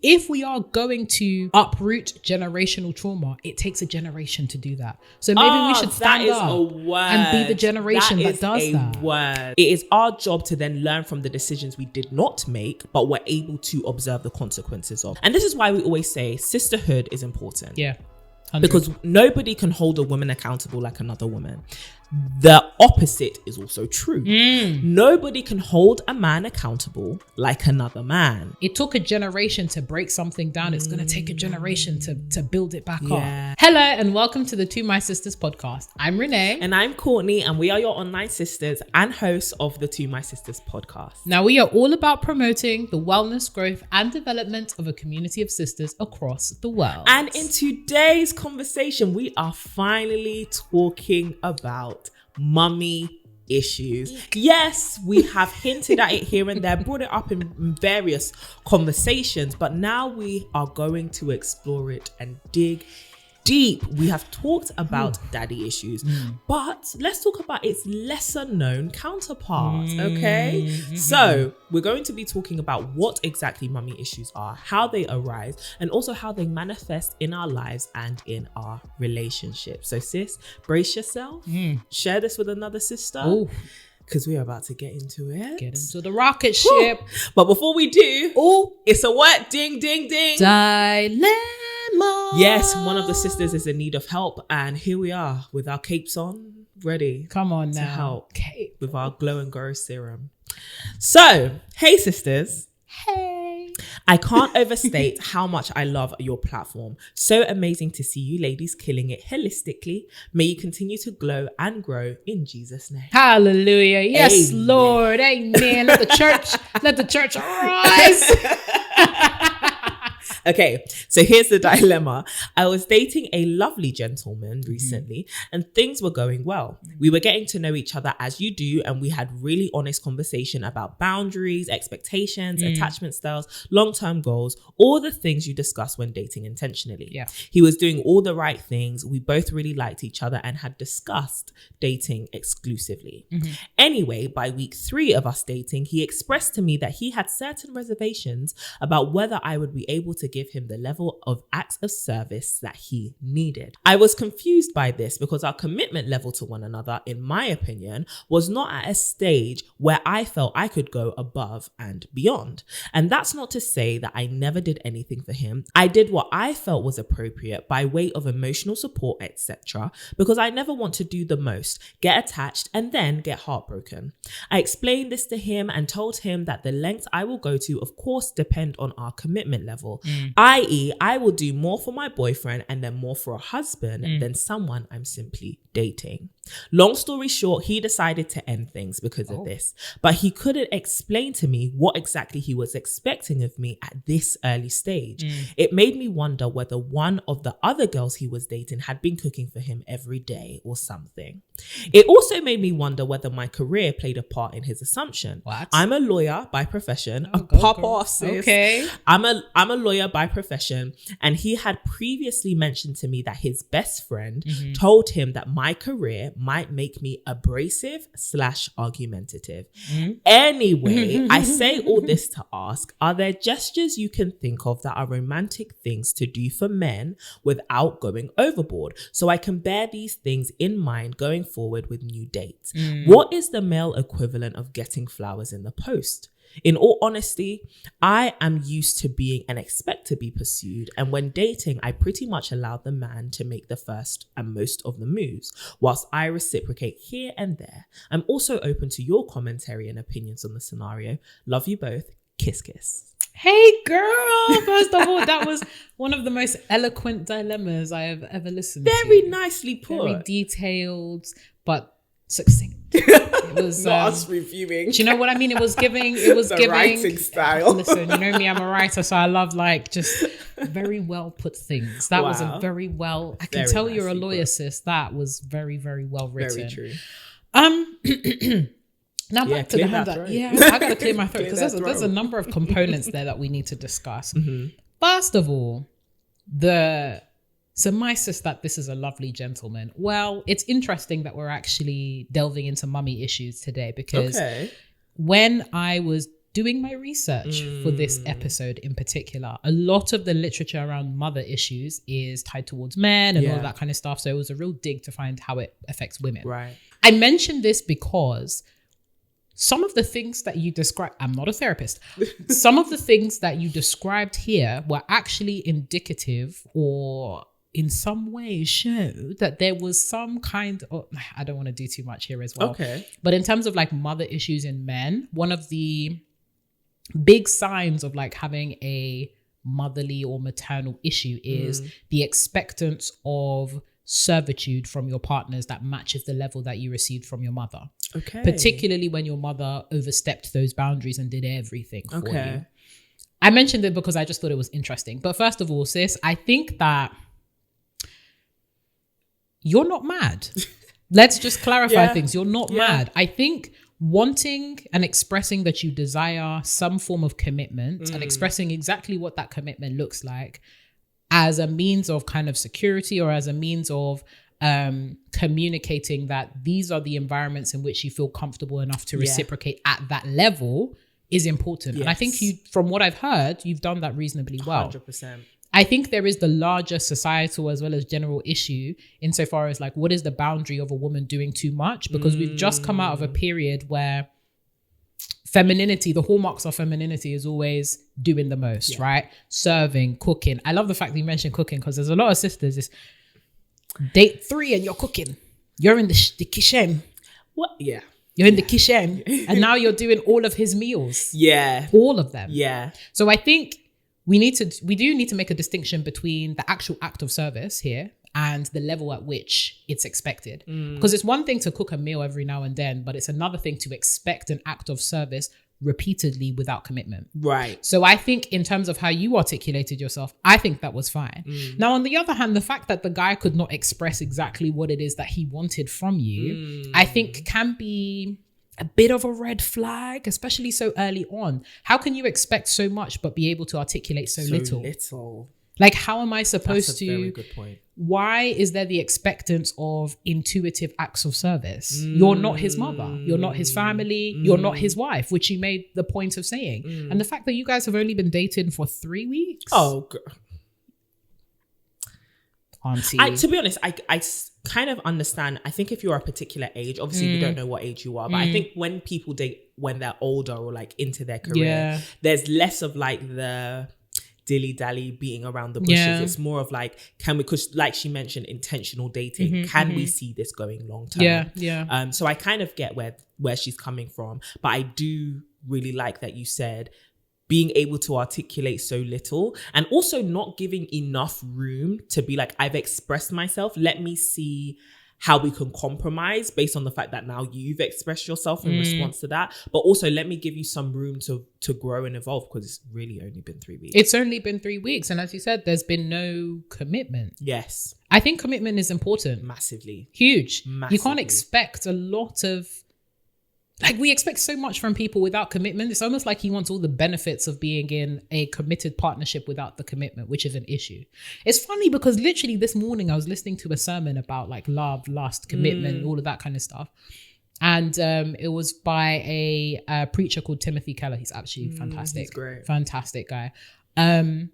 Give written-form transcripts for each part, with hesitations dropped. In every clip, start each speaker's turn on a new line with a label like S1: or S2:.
S1: If we are going to uproot generational trauma, it takes a generation to do that. So maybe we should stand up and be the generation that does that.
S2: Word. It is our job to then learn from the decisions we did not make, but we're able to observe the consequences of. And this is why we always say sisterhood is important.
S1: Yeah. 100.
S2: Because nobody can hold a woman accountable like another woman. The opposite is also true. Nobody can hold a man accountable like another man.
S1: It took a generation to break something down. It's going to take a generation to build it back up. Hello and welcome to the To My Sisters podcast. I'm Renee.
S2: And I'm Courtney, and we are your online sisters and hosts of the To My Sisters podcast.
S1: Now, we are all about promoting the wellness, growth and development of a community of sisters across the world.
S2: And in today's conversation, we are finally talking about mummy issues. Yes, we have hinted at it here and there, brought it up in various conversations, but now we are going to explore it and dig deep. We have talked about daddy issues, but let's talk about its lesser known counterpart, okay? So we're going to be talking about what exactly mummy issues are, how they arise, and also how they manifest in our lives and in our relationships. So sis, brace yourself, share this with another sister, because we're about to get into it.
S1: Get into the rocket ship.
S2: But before we do, it's a what? Ding, ding, ding.
S1: Dilemma.
S2: Yes, one of the sisters is in need of help, and here we are with our capes on, ready.
S1: Come on
S2: to
S1: now.
S2: help with our Glow and Grow serum. So, hey sisters.
S1: Hey.
S2: I can't overstate how much I love your platform. So amazing to see you ladies killing it holistically. May you continue to glow and grow in Jesus' name.
S1: Hallelujah. Yes,
S2: Amen.
S1: Lord. Amen. Let the church rise.
S2: Okay, so here's the dilemma. I was dating a lovely gentleman recently and things were going well. We were getting to know each other as you do, and we had really honest conversation about boundaries, expectations, attachment styles, long-term goals, all the things you discuss when dating intentionally.
S1: Yeah.
S2: He was doing all the right things. We both really liked each other and had discussed dating exclusively. Anyway, by week 3 of us dating, he expressed to me that he had certain reservations about whether I would be able to give him the level of acts of service that he needed. I was confused by this because our commitment level to one another, in my opinion, was not at a stage where I felt I could go above and beyond. And that's not to say that I never did anything for him. I did what I felt was appropriate by way of emotional support, etc., because I never want to do the most, get attached, and then get heartbroken. I explained this to him and told him that the lengths I will go to, of course, depend on our commitment level. I.e., I will do more for my boyfriend and then more for a husband than someone I'm simply dating. Long story short, he decided to end things because of this, but he couldn't explain to me what exactly he was expecting of me at this early stage. It made me wonder whether one of the other girls he was dating had been cooking for him every day or something. It also made me wonder whether my career played a part in his assumption.
S1: What?
S2: I'm a lawyer by profession. Pop off, sis.
S1: Okay.
S2: I'm a lawyer by profession, and he had previously mentioned to me that his best friend told him that my career might make me abrasive / argumentative. Anyway, I say all this to ask, are there gestures you can think of that are romantic things to do for men without going overboard, so I can bear these things in mind going forward with new dates? What is the male equivalent of getting flowers in the post? In all honesty, I am used to being and expect to be pursued, and when dating, I pretty much allow the man to make the first and most of the moves, whilst I reciprocate here and there. I'm also open to your commentary and opinions on the scenario. Love you both. Kiss, kiss.
S1: Hey girl, first of all, that was one of the most eloquent dilemmas I have ever listened to.
S2: Very nicely put.
S1: Very detailed, but succinct. It was
S2: not us reviewing.
S1: Do you know what I mean? It was giving
S2: writing style.
S1: Listen, you know me, I'm a writer, so I love like just very well put things. That was a very well, I can tell you're a lawyer, sis. That was very, very well written.
S2: Very true.
S1: Now back to the hand that, I gotta clear my throat because there's a number of components there that we need to discuss. First of all, surmises that this is a lovely gentleman. Well, it's interesting that we're actually delving into mummy issues today because when I was doing my research for this episode in particular, a lot of the literature around mother issues is tied towards men and all of that kind of stuff. So it was a real dig to find how it affects women.
S2: Right.
S1: I mentioned this because some of the things that you described, I'm not a therapist, some of the things that you described here were actually indicative or in some way show that there was some kind of, I don't want to do too much here as well.
S2: Okay.
S1: But in terms of like mother issues in men, one of the big signs of like having a motherly or maternal issue is the expectance of servitude from your partners that matches the level that you received from your mother.
S2: Okay.
S1: Particularly when your mother overstepped those boundaries and did everything for you. I mentioned it because I just thought it was interesting. But first of all, sis, I think that you're not mad. Let's just clarify things. You're not mad. I think wanting and expressing that you desire some form of commitment and expressing exactly what that commitment looks like as a means of kind of security or as a means of communicating that these are the environments in which you feel comfortable enough to reciprocate at that level is important. And I think you, from what I've heard, you've done that reasonably well.
S2: 100%.
S1: I think there is the larger societal as well as general issue insofar as like, what is the boundary of a woman doing too much? Because we've just come out of a period where femininity, the hallmarks of femininity is always doing the most, right? Serving, cooking. I love the fact that you mentioned cooking because there's a lot of sisters, it's date 3 and you're cooking. You're in the kitchen.
S2: What? Yeah.
S1: You're in the kitchen and now you're doing all of his meals.
S2: Yeah.
S1: All of them.
S2: Yeah.
S1: So I think we do need to make a distinction between the actual act of service here and the level at which it's expected. Because it's one thing to cook a meal every now and then, but it's another thing to expect an act of service repeatedly without commitment.
S2: Right.
S1: So I think in terms of how you articulated yourself, I think that was fine. Now, on the other hand, the fact that the guy could not express exactly what it is that he wanted from you, I think can be a bit of a red flag, especially so early on. How can you expect so much but be able to articulate so little? Like, how am I supposed to?
S2: Very good point.
S1: Why is there the expectance of intuitive acts of service? You're not his mother. You're not his family. You're not his wife, which you made the point of saying. And the fact that you guys have only been dating for 3 weeks.
S2: Oh,
S1: Auntie.
S2: To be honest, I kind of understand. I think if you're a particular age, obviously we don't know what age you are, but I think when people date when they're older or like into their career, there's less of like the dilly-dally beating around the bushes. It's more of like, can we, because like she mentioned, intentional dating, can we see this going long term? So I kind of get where she's coming from, but I do really like that you said being able to articulate so little and also not giving enough room to be like, I've expressed myself, let me see how we can compromise based on the fact that now you've expressed yourself in response to that. But also let me give you some room to grow and evolve, because it's really only been 3 weeks.
S1: It's only been 3 weeks. And as you said, there's been no commitment.
S2: Yes.
S1: I think commitment is important.
S2: Massively.
S1: Huge.
S2: Massively.
S1: You can't expect a lot of, like, we expect so much from people without commitment. It's almost like he wants all the benefits of being in a committed partnership without the commitment, which is an issue. It's funny because literally this morning I was listening to a sermon about like love, lust, commitment, all of that kind of stuff. And it was by a preacher called Timothy Keller. He's absolutely fantastic.
S2: He's great.
S1: Fantastic guy. And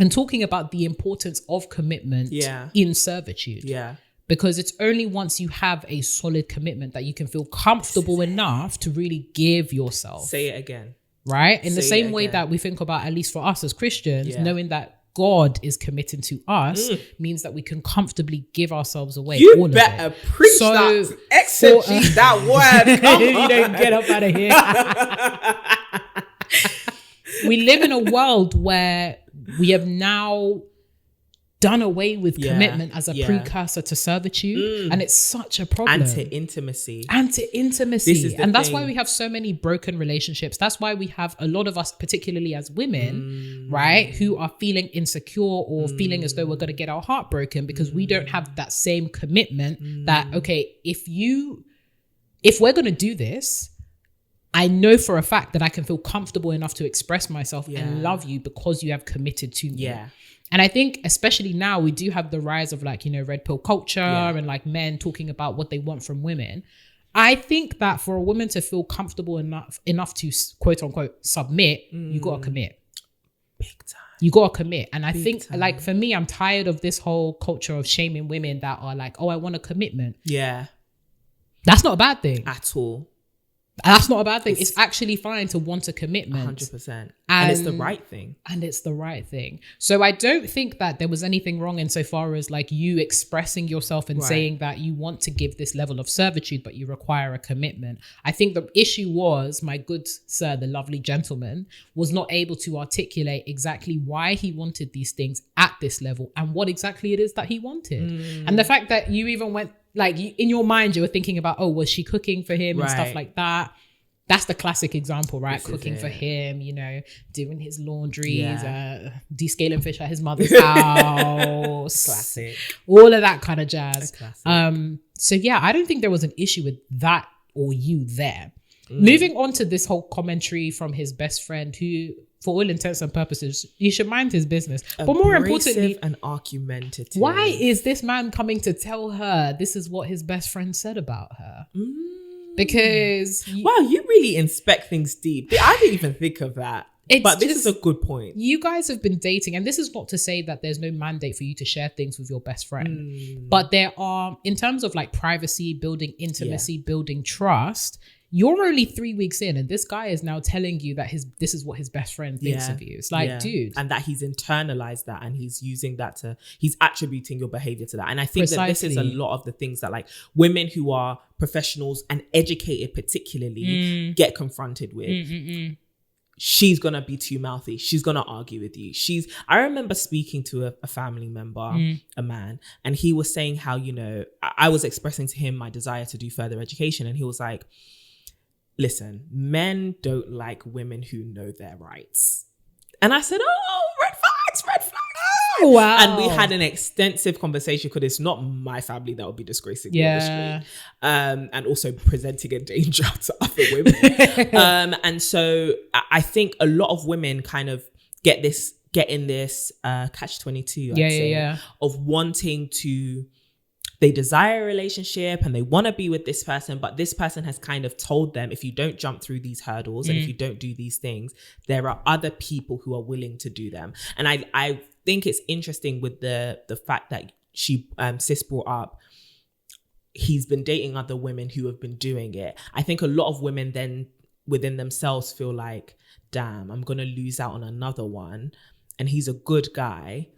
S1: talking about the importance of commitment in servitude.
S2: Yeah.
S1: Because it's only once you have a solid commitment that you can feel comfortable enough to really give yourself.
S2: Say it again.
S1: Right? In the same way that we think about, at least for us as Christians, knowing that God is committing to us means that we can comfortably give ourselves away.
S2: You better preach that. Exegete that word. Come
S1: you don't get up out of here. We live in a world where we have now done away with commitment as a precursor to servitude, and it's such a problem.
S2: And to intimacy.
S1: And that's why we have so many broken relationships. That's why we have a lot of us, particularly as women, right, who are feeling insecure or feeling as though we're going to get our heart broken because we don't have that same commitment that, okay, if we're going to do this, I know for a fact that I can feel comfortable enough to express myself and love you because you have committed to me.
S2: Yeah.
S1: And I think especially now we do have the rise of like, you know, red pill culture and like men talking about what they want from women. I think that for a woman to feel comfortable enough to quote unquote submit, you gotta commit.
S2: Big time.
S1: You gotta commit. And I think
S2: time.
S1: like for me, I'm tired of this whole culture of shaming women that are like, oh, I want a commitment.
S2: Yeah.
S1: That's not a bad thing.
S2: At all.
S1: That's not a bad thing. It's actually fine to want a commitment.
S2: 100%. And it's the right thing.
S1: And it's the right thing. So I don't think that there was anything wrong insofar as like you expressing yourself and saying that you want to give this level of servitude, but you require a commitment. I think the issue was my good sir, the lovely gentleman, was not able to articulate exactly why he wanted these things at this level and what exactly it is that he wanted. And the fact that you even went, like in your mind, you were thinking about, oh, was she cooking for him and stuff like that? That's the classic example, right? Cooking for him, you know, doing his laundries, descaling fish at his mother's house.
S2: Classic.
S1: All of that kind of jazz. So yeah, I don't think there was an issue with that or you there. Moving on to this whole commentary from his best friend who, for all intents and purposes, you should mind his business. But more importantly,
S2: and argumentative.
S1: Why is this man coming to tell her this is what his best friend said about her? Because
S2: wow, you really inspect things deep. I didn't even think of that. But this is a good point.
S1: You guys have been dating, and this is not to say that there's no mandate for you to share things with your best friend. But there are, in terms of like privacy, building intimacy, building trust, you're only 3 weeks in and this guy is now telling you that this is what his best friend thinks of you. It's like, dude.
S2: And that he's internalized that and he's using that he's attributing your behavior to that. And I think that this is a lot of the things that like women who are professionals and educated particularly get confronted with. She's going to be too mouthy. She's going to argue with you. I remember speaking to a family member, a man, and he was saying how, you know, I was expressing to him my desire to do further education. And he was like, listen, men don't like women who know their rights. And I said, oh, red flags.
S1: Oh, wow.
S2: And we had an extensive conversation because it's not my family that would be disgracing me on the street. And also presenting a danger to other women. And so I think a lot of women kind of get in this catch-22, of wanting to, they desire a relationship and they want to be with this person, but this person has kind of told them, if you don't jump through these hurdles and if you don't do these things, there are other people who are willing to do them. And I think it's interesting with the fact that Sis brought up, he's been dating other women who have been doing it. I think a lot of women then within themselves feel like, damn, I'm going to lose out on another one. And he's a good guy.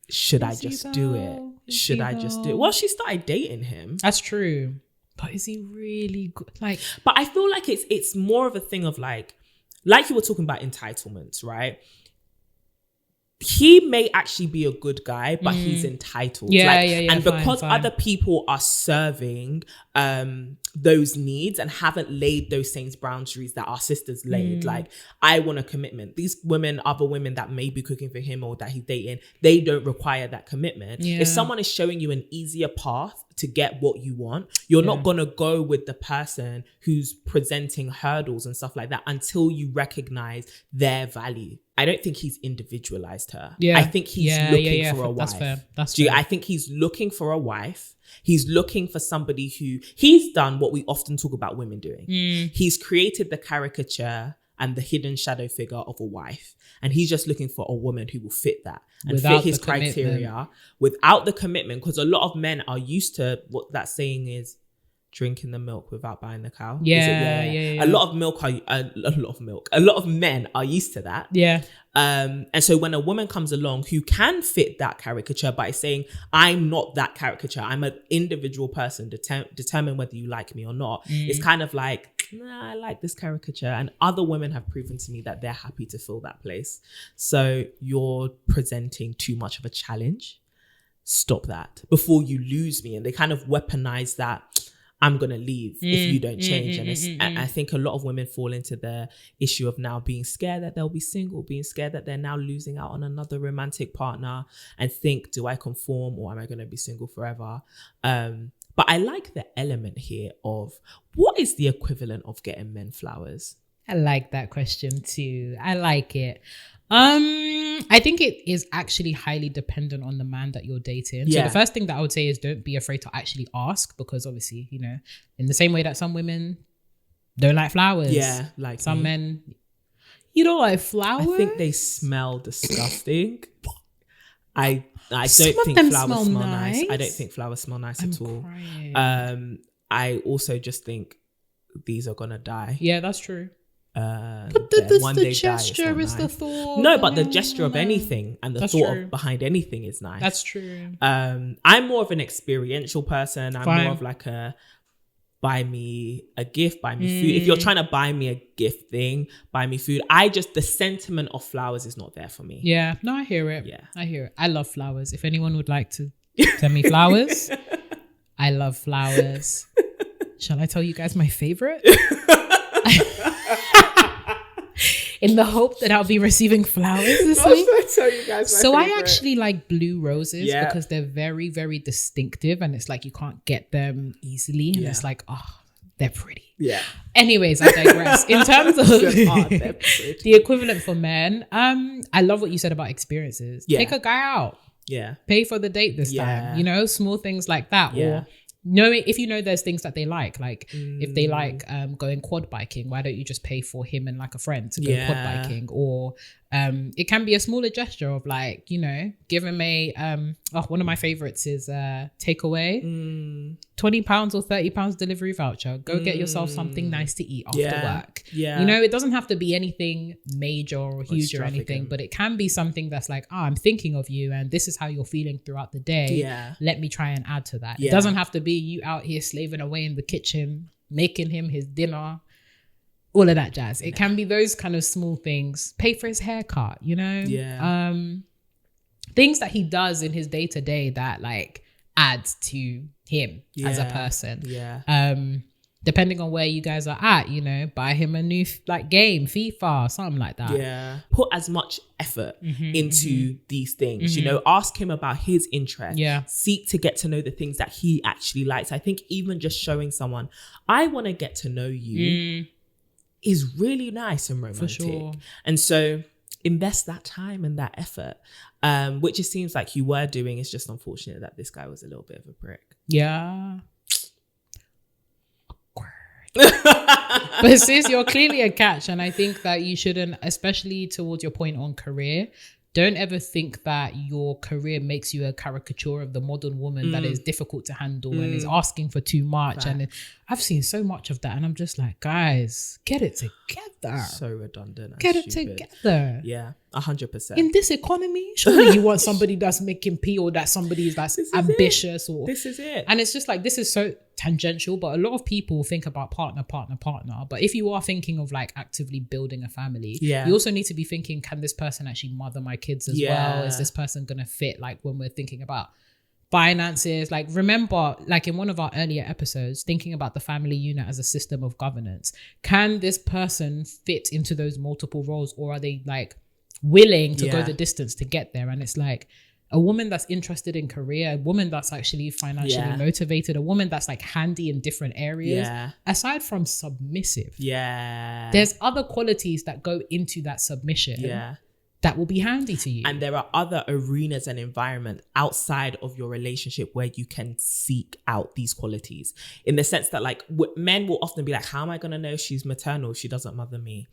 S2: Should I just do it? Should I just do it? Well, she started dating him.
S1: That's true. But is he really good? Like,
S2: but I feel like it's more of a thing of like you were talking about entitlements, right? He may actually be a good guy, but he's entitled. And because other people are serving those needs and haven't laid those same boundaries that our sisters laid, like, I want a commitment. These women, other women that may be cooking for him or that he's dating, they don't require that commitment. If someone is showing you an easier path to get what you want, you're not going to go with the person who's presenting hurdles and stuff like that until you recognize their value. I don't think he's individualized her. I think he's looking for a wife.
S1: That's fair.
S2: I think he's looking for a wife. He's looking for somebody he's done what we often talk about women doing. He's created the caricature and the hidden shadow figure of a wife. And he's just looking for a woman who will fit that and
S1: without
S2: fit his criteria without the commitment. Because a lot of men are used to what that saying is, drinking the milk without buying the cow. A lot of men are used to that. And so when a woman comes along who can fit that caricature by saying, I'm not that caricature, I'm an individual person, determine whether you like me or not, it's kind of like, nah, I like this caricature. And other women have proven to me that they're happy to fill that place. So you're presenting too much of a challenge. Stop that before you lose me. And they kind of weaponize that, I'm going to leave if you don't change. And I think a lot of women fall into the issue of now being scared that they'll be single, being scared that they're now losing out on another romantic partner and think, do I conform or am I going to be single forever? But I like the element here of what is the equivalent of getting men flowers?
S1: I like that question too. I like it. I think it is actually highly dependent on the man that you're dating. So the first thing that I would say is don't be afraid to actually ask, because obviously, you know, in the same way that some women don't like flowers. Yeah, like some men, you don't like flowers?
S2: I think they smell disgusting. I don't think flowers smell nice. I don't think flowers smell nice at all. Crying. I also just think these are gonna die.
S1: Yeah, that's true.
S2: But
S1: the gesture is the thought.
S2: No, but the gesture of anything and the thought behind anything is nice.
S1: That's true.
S2: I'm more of an experiential person. I'm more of like a buy me a gift, buy me food. If you're trying to buy me a gift thing, buy me food. The sentiment of flowers is not there for me.
S1: Yeah, no, I hear it. Yeah, I hear it. I love flowers. If anyone would like to send me flowers, I love flowers. Shall I tell you guys my favorite? In the hope that I'll be receiving flowers this week.
S2: Tell you guys my
S1: favorite.
S2: I
S1: actually like blue roses because they're very, very distinctive, and it's like you can't get them easily. And it's like, oh, they're pretty. Yeah. Anyways, I digress. In terms of the equivalent for men, I love what you said about experiences. Yeah. Take a guy out. Yeah. Pay for the date this time. You know, small things like that. Yeah. Or knowing if you know there's things that they like if they like going quad biking, why don't you just pay for him and like a friend to go quad biking? Or it can be a smaller gesture of like, you know, give him a one of my favorites is takeaway, £20 or £30 delivery voucher. Go get yourself something nice to eat after work. Yeah, you know, it doesn't have to be anything major or huge or anything, but it can be something that's like, I'm thinking of you and this is how you're feeling throughout the day. Let me try and add to that. It doesn't have to be you out here slaving away in the kitchen making him his dinner, all of that jazz. It can be those kind of small things. Pay for his haircut, you know? Yeah. Things that he does in his day-to-day that like adds to him as a person. Yeah. Depending on where you guys are at, you know, buy him a new like game, FIFA, something like that. Yeah.
S2: Put as much effort into these things, you know, ask him about his interests. Yeah. Seek to get to know the things that he actually likes. I think even just showing someone, I want to get to know you is really nice and romantic. For sure. And so invest that time and that effort, which it seems like you were doing. It's just unfortunate that this guy was a little bit of a prick.
S1: Yeah. But sis, you're clearly a catch, and I think that you shouldn't, especially towards your point on career, don't ever think that your career makes you a caricature of the modern woman that is difficult to handle and is asking for too much. And I've seen so much of that, and I'm just like, guys, get it together.
S2: So redundant.
S1: Get it together.
S2: Yeah, 100%.
S1: In this economy, surely you want somebody that's making P, or that somebody that's ambitious, or
S2: this is it.
S1: And it's just like, this is so tangential, but a lot of people think about partner. But if you are thinking of like actively building a family, you also need to be thinking, can this person actually mother my kids as well? Is this person gonna fit, like when we're thinking about finances? Like, remember, like in one of our earlier episodes, thinking about the family unit as a system of governance, can this person fit into those multiple roles, or are they like willing to go the distance to get there? And it's like, a woman that's interested in career, a woman that's actually financially motivated, a woman that's like handy in different areas, aside from submissive, there's other qualities that go into that submission that will be handy to you.
S2: And there are other arenas and environment outside of your relationship where you can seek out these qualities, in the sense that like men will often be like, how am I going to know she's maternal if she doesn't mother me?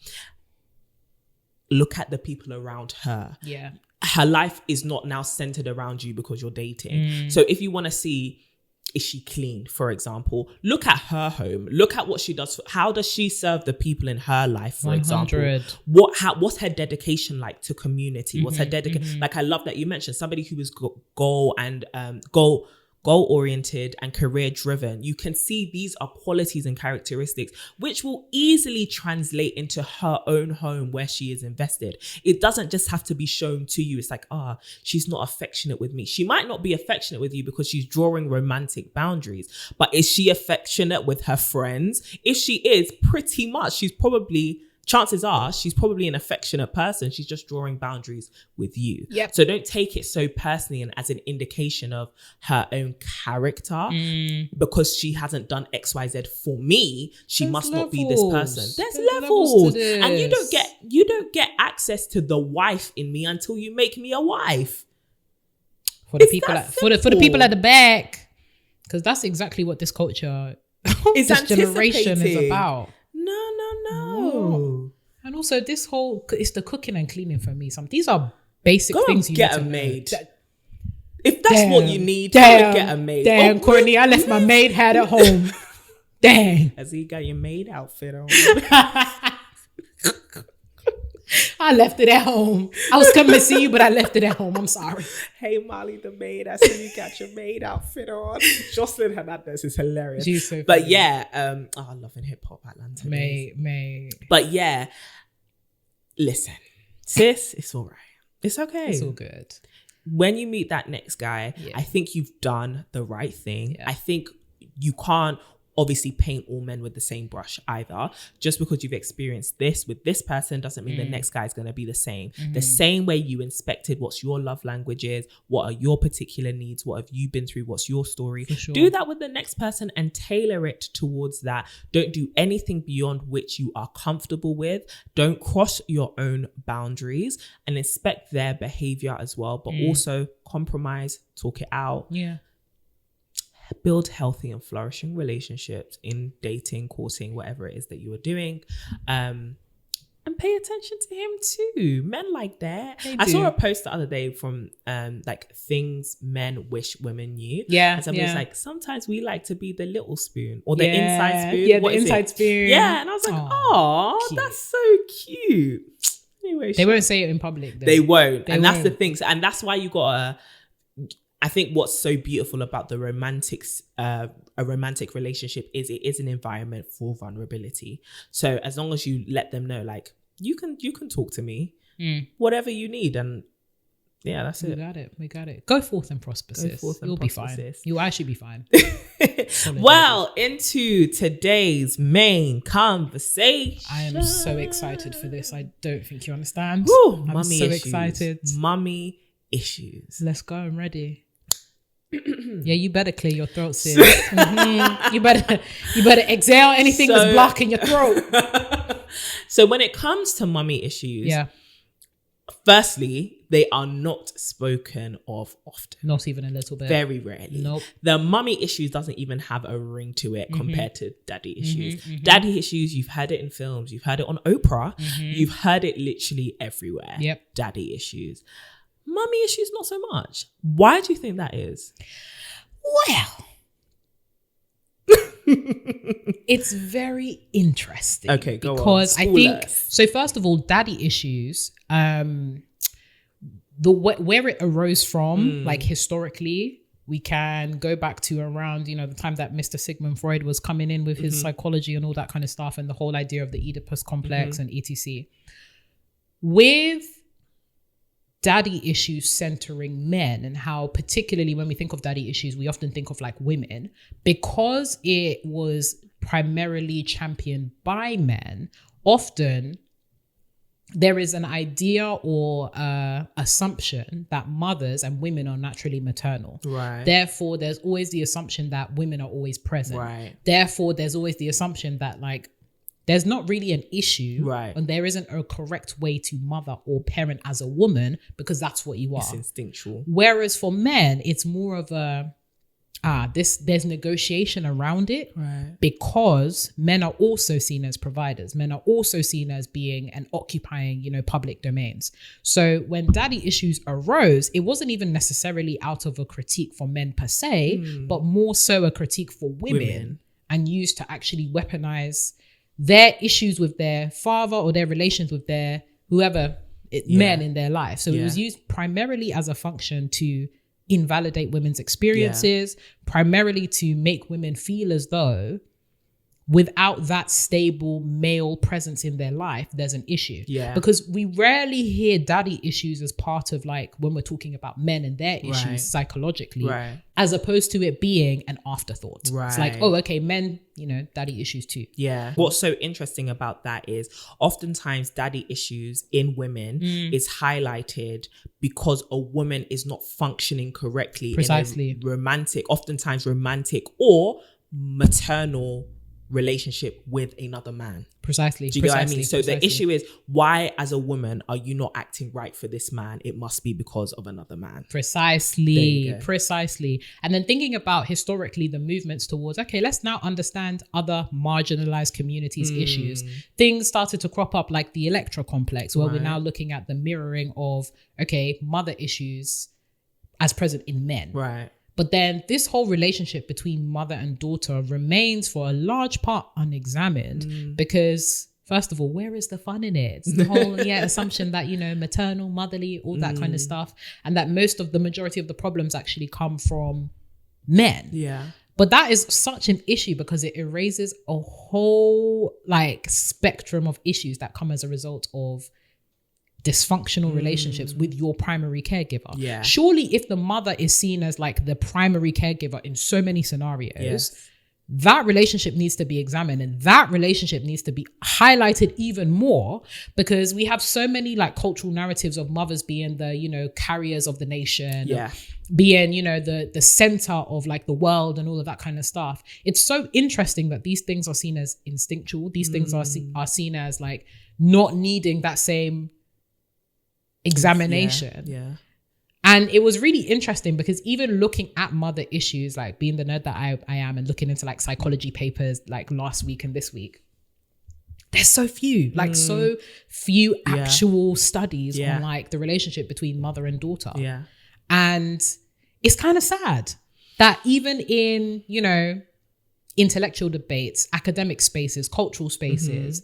S2: Look at the people around her. Yeah. Her life is not now centered around you because you're dating. So if you want to see, is she clean, for example, look at her home, look at what she does. How does she serve the people in her life, for 100. Example? What's her dedication like to community? What's her dedication? Like, I love that you mentioned somebody who is goal-oriented and career-driven. You can see these are qualities and characteristics which will easily translate into her own home where she is invested. It doesn't just have to be shown to you. It's like, she's not affectionate with me. She might not be affectionate with you because she's drawing romantic boundaries, but is she affectionate with her friends? If she is, pretty much she's probably chances are she's probably an affectionate person. She's just drawing boundaries with you.
S1: Yep.
S2: So don't take it so personally and as an indication of her own character. Because she hasn't done XYZ for me, she must not be this person. There's levels.
S1: to this.
S2: And you don't get access to the wife in me until you make me a wife.
S1: For the people for the people at the back. Because that's exactly what this culture
S2: Is
S1: this generation is
S2: anticipating.
S1: about.
S2: No.
S1: And also this whole, it's the cooking and cleaning for me. These are basic
S2: Go
S1: things
S2: and
S1: you
S2: get
S1: need
S2: a
S1: to know.
S2: maid. If that's what you need, go
S1: damn,
S2: and get a maid.
S1: Damn, Courtney, I left my maid hat at home. Dang.
S2: Has he got your maid outfit on?
S1: I left it at home. I was coming to see you, but I left it at home. I'm sorry.
S2: Hey, Molly the maid, I see you got your maid outfit on. Jocelyn Hernandez is hilarious.
S1: She's so
S2: But
S1: funny.
S2: yeah, I love in hip hop Atlanta.
S1: May.
S2: But yeah, listen, sis, it's all right. It's okay.
S1: It's all good.
S2: When you meet that next guy,
S1: Yeah.
S2: I think you've done the right thing.
S1: Yeah.
S2: I think you can't obviously paint all men with the same brush either. Just because you've experienced this with this person doesn't mean the next guy is going to be the same. The same way you inspected what's your love language is, what are your particular needs, what have you been through, what's your story.
S1: For sure.
S2: Do that with the next person and tailor it towards that. Don't do anything beyond which you are comfortable with. Don't cross your own boundaries, and inspect their behavior as well, but also compromise, talk it out.
S1: Yeah.
S2: Build healthy and flourishing relationships in dating, courting, whatever it is that you are doing. And pay attention to him too. Men like that. I saw a post the other day from like things men wish women knew.
S1: Yeah.
S2: And somebody's like, sometimes we like to be the little spoon or the
S1: Yeah.
S2: inside spoon.
S1: Yeah,
S2: What
S1: the
S2: is
S1: inside
S2: it?
S1: spoon.
S2: Yeah. And I was like, oh,
S1: cute.
S2: that's so cute. Anyway,
S1: They won't say it in public though.
S2: they won't. And that's the
S1: won't.
S2: thing. And that's why you gotta, I think what's so beautiful about the a romantic relationship is it is an environment for vulnerability. So as long as you let them know, like, you can talk to me, whatever you need. And yeah, that's it.
S1: We got it. Go forth and prosper, sis. You'll be fine.
S2: Sis.
S1: You'll actually be fine.
S2: Well, into today's main conversation.
S1: I am so excited for this. I don't think you understand.
S2: Woo,
S1: I'm
S2: mummy
S1: so
S2: issues.
S1: excited.
S2: Mummy issues.
S1: Let's go. I'm ready. Yeah, you better clear your throat, sis. You better exhale anything that's blocking your throat.
S2: So when it comes to mummy issues,
S1: Yeah,
S2: firstly, they are not spoken of often.
S1: not even a little bit.
S2: Very rarely.
S1: Nope.
S2: The mummy issues doesn't even have a ring to it compared to daddy issues. Daddy issues, you've heard it in films. You've heard it on Oprah. You've heard it literally everywhere.
S1: Yep.
S2: Daddy issues. Mummy issues, not so much. Why do you think that is?
S1: Well, it's very interesting.
S2: Okay, go on.
S1: Because I
S2: School
S1: think
S2: us.
S1: so. First of all, daddy issues. Where it arose from, like historically, we can go back to around the time that Mr. Sigmund Freud was coming in with his psychology and all that kind of stuff, and the whole idea of the Oedipus complex and etc. With daddy issues centering men, and how particularly when we think of daddy issues, we often think of like women, because it was primarily championed by men. Often there is an idea or assumption that mothers and women are naturally maternal.
S2: Right.
S1: Therefore, there's always the assumption that women are always present.
S2: Right.
S1: Therefore, there's always the assumption that like there's not really an issue,
S2: Right.
S1: and there isn't a correct way to mother or parent as a woman, because that's what you are.
S2: It's instinctual.
S1: Whereas for men, it's more of a there's negotiation around it,
S2: Right.
S1: because men are also seen as providers. Men are also seen as being and occupying, public domains. So when daddy issues arose, it wasn't even necessarily out of a critique for men per se, but more so a critique for women, and used to actually weaponize their issues with their father or their relations with their men in their life. So it was used primarily as a function to invalidate women's experiences, primarily to make women feel as though without that stable male presence in their life, there's an issue.
S2: Yeah.
S1: Because we rarely hear daddy issues as part of like when we're talking about men and their issues psychologically, as opposed to it being an afterthought. It's like, oh, okay, men, you know, daddy issues too.
S2: Yeah. What's so interesting about that is oftentimes daddy issues in women is highlighted because a woman is not functioning correctly in a oftentimes romantic or maternal relationship with another man.
S1: Precisely.
S2: Do you know what I mean? So the issue is, why as a woman are you not acting right for this man? It must be because of another man.
S1: Precisely. And then thinking about historically the movements towards, okay, let's now understand other marginalized communities' issues. Things started to crop up like the Electra complex, where we're now looking at the mirroring of, okay, mother issues as present in men.
S2: Right.
S1: But then this whole relationship between mother and daughter remains for a large part unexamined because, first of all, where is the fun in it? It's the whole assumption that, you know, maternal, motherly, all that kind of stuff, and that the majority of the problems actually come from men.
S2: Yeah.
S1: But that is such an issue because it erases a whole like spectrum of issues that come as a result of dysfunctional relationships with your primary caregiver.
S2: Yeah.
S1: Surely if the mother is seen as like the primary caregiver in so many scenarios, that relationship needs to be examined, and that relationship needs to be highlighted even more, because we have so many like cultural narratives of mothers being the, you know, carriers of the nation, being, you know, the center of like the world and all of that kind of stuff. It's so interesting that these things are seen as instinctual. These things are seen as like not needing that same examination. And it was really interesting because even looking at mother issues, like being the nerd that I am and looking into like psychology papers like last week and this week, there's so few actual studies on like the relationship between mother and daughter. And it's kind of sad that even in, you know, intellectual debates, academic spaces, cultural spaces,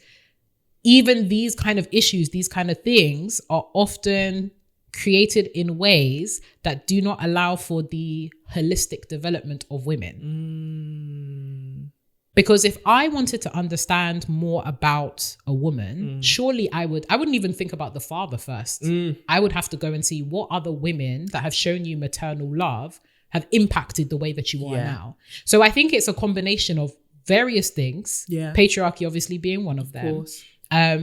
S1: even these kind of issues, these kind of things are often created in ways that do not allow for the holistic development of women. Because if I wanted to understand more about a woman, surely I wouldn't even think about the father first. I would have to go and see what other women that have shown you maternal love have impacted the way that you are now. So I think it's a combination of various things. Patriarchy obviously being one of them.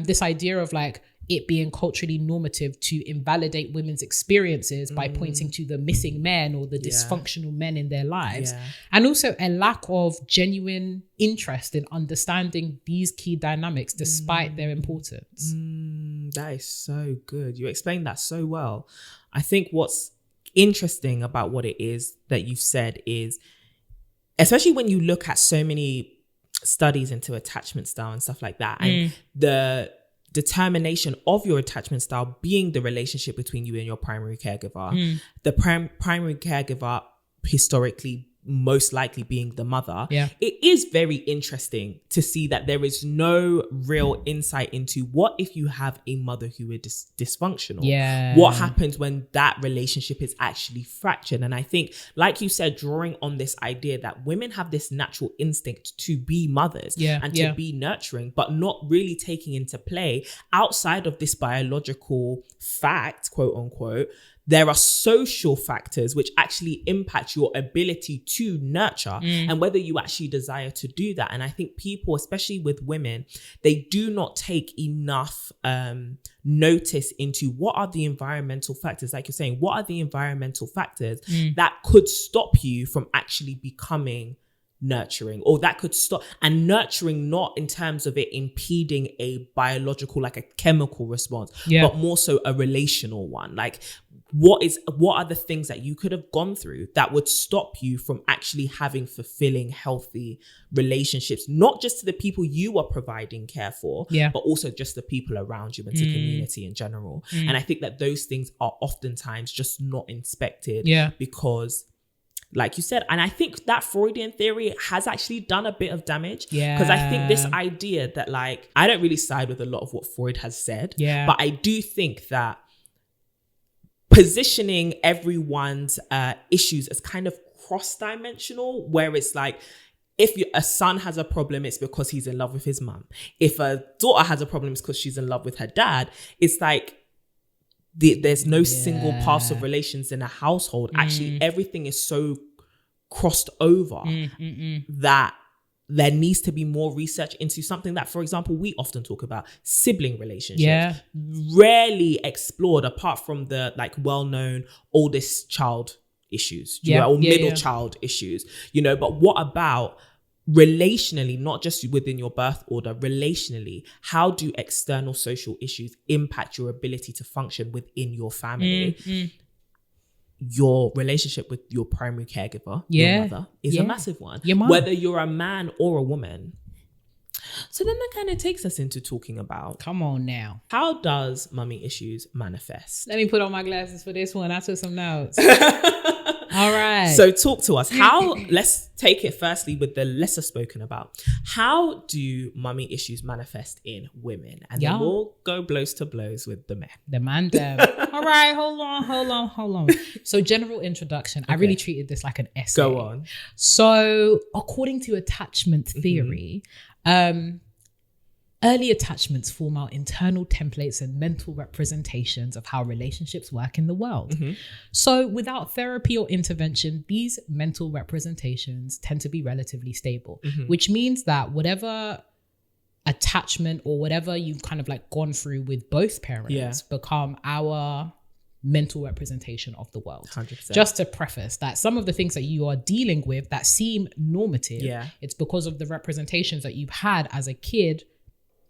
S1: This idea of like it being culturally normative to invalidate women's experiences by pointing to the missing men or the dysfunctional men in their lives. And also a lack of genuine interest in understanding these key dynamics despite their importance.
S2: That is so good. You explained that so well. I think what's interesting about what it is that you've said is, especially when you look at so many studies into attachment style and stuff like that, and the determination of your attachment style being the relationship between you and your primary caregiver, the primary caregiver historically most likely being the mother, it is very interesting to see that there is no real insight into what if you have a mother who is dysfunctional. What happens when that relationship is actually fractured? And I think, like you said, drawing on this idea that women have this natural instinct to be mothers and to be nurturing, but not really taking into play outside of this biological fact, quote unquote, there are social factors which actually impact your ability to nurture and whether you actually desire to do that. And I think people, especially with women, they do not take enough notice into what are the environmental factors, like you're saying, what are the environmental factors that could stop you from actually becoming nurturing, or that could stop, and nurturing not in terms of it impeding a biological, like a chemical response, but more so a relational one. Like what are the things that you could have gone through that would stop you from actually having fulfilling, healthy relationships, not just to the people you are providing care for, but also just the people around you and to community in general. And I think that those things are oftentimes just not inspected because, like you said, and I think that Freudian theory has actually done a bit of damage, because I think this idea that, like, I don't really side with a lot of what Freud has said, but I do think that positioning everyone's issues as kind of cross-dimensional, where it's like if a son has a problem, it's because he's in love with his mum. If a daughter has a problem, it's because she's in love with her dad. It's like there's no single path of relations in a household. Actually, everything is so crossed over that there needs to be more research into something that, for example, we often talk about, sibling relationships. Rarely explored apart from the like well-known oldest child issues, or middle child issues, but what about relationally, not just within your birth order, relationally, how do external social issues impact your ability to function within your family? Your relationship with your primary caregiver, your mother, is a massive one. Whether you're a man or a woman. So then that kind of takes us into talking about,
S1: come on now,
S2: how does mummy issues manifest?
S1: Let me put on my glasses for this one. I took some notes. All right.
S2: So talk to us. Let's take it firstly with the lesser spoken about. How do mummy issues manifest in women? And then we'll go blows to blows with the men.
S1: The man. All right. Hold on. So general introduction. Okay. I really treated this like an essay.
S2: Go on.
S1: So according to attachment theory, early attachments form our internal templates and mental representations of how relationships work in the world. So without therapy or intervention, these mental representations tend to be relatively stable, which means that whatever attachment or whatever you've kind of like gone through with both parents become our mental representation of the world.
S2: 100%.
S1: Just to preface that some of the things that you are dealing with that seem normative, it's because of the representations that you've had as a kid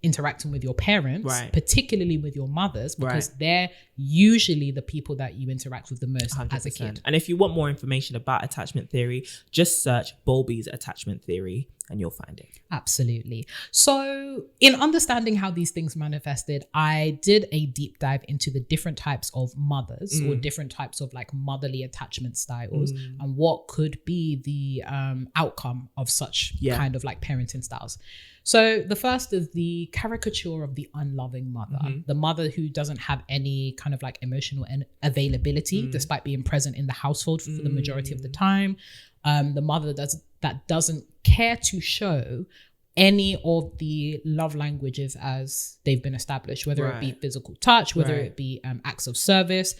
S1: interacting with your parents, particularly with your mothers, because they're usually the people that you interact with the most 100%. As a kid.
S2: And if you want more information about attachment theory, just search Bowlby's attachment theory and you'll find it.
S1: Absolutely. So in understanding how these things manifested, I did a deep dive into the different types of mothers or different types of like motherly attachment styles and what could be the outcome of such kind of like parenting styles. So the first is the caricature of the unloving mother, the mother who doesn't have any kind of like emotional availability despite being present in the household for the majority of the time. The mother that doesn't care to show any of the love languages as they've been established, whether it be physical touch, whether it be acts of service.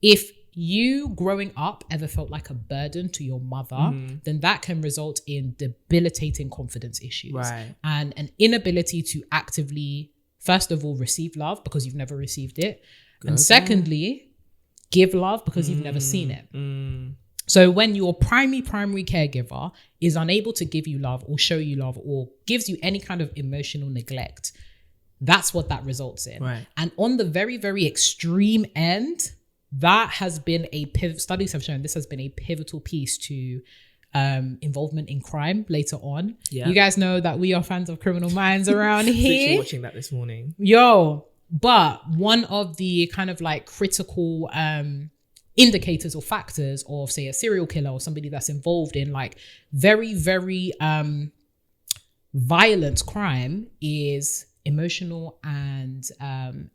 S1: If you growing up ever felt like a burden to your mother, then that can result in debilitating confidence issues and an inability to actively, first of all, receive love because you've never received it. And secondly, give love because you've never seen it. So when your primary caregiver is unable to give you love or show you love or gives you any kind of emotional neglect, that's what that results in. And on the very, very extreme end, that has been studies have shown this has been a pivotal piece to involvement in crime later on. You guys know that we are fans of Criminal Minds around here.
S2: Literally watching that this morning.
S1: But one of the kind of like critical indicators or factors of, say, a serial killer or somebody that's involved in like very, very violent crime is emotional and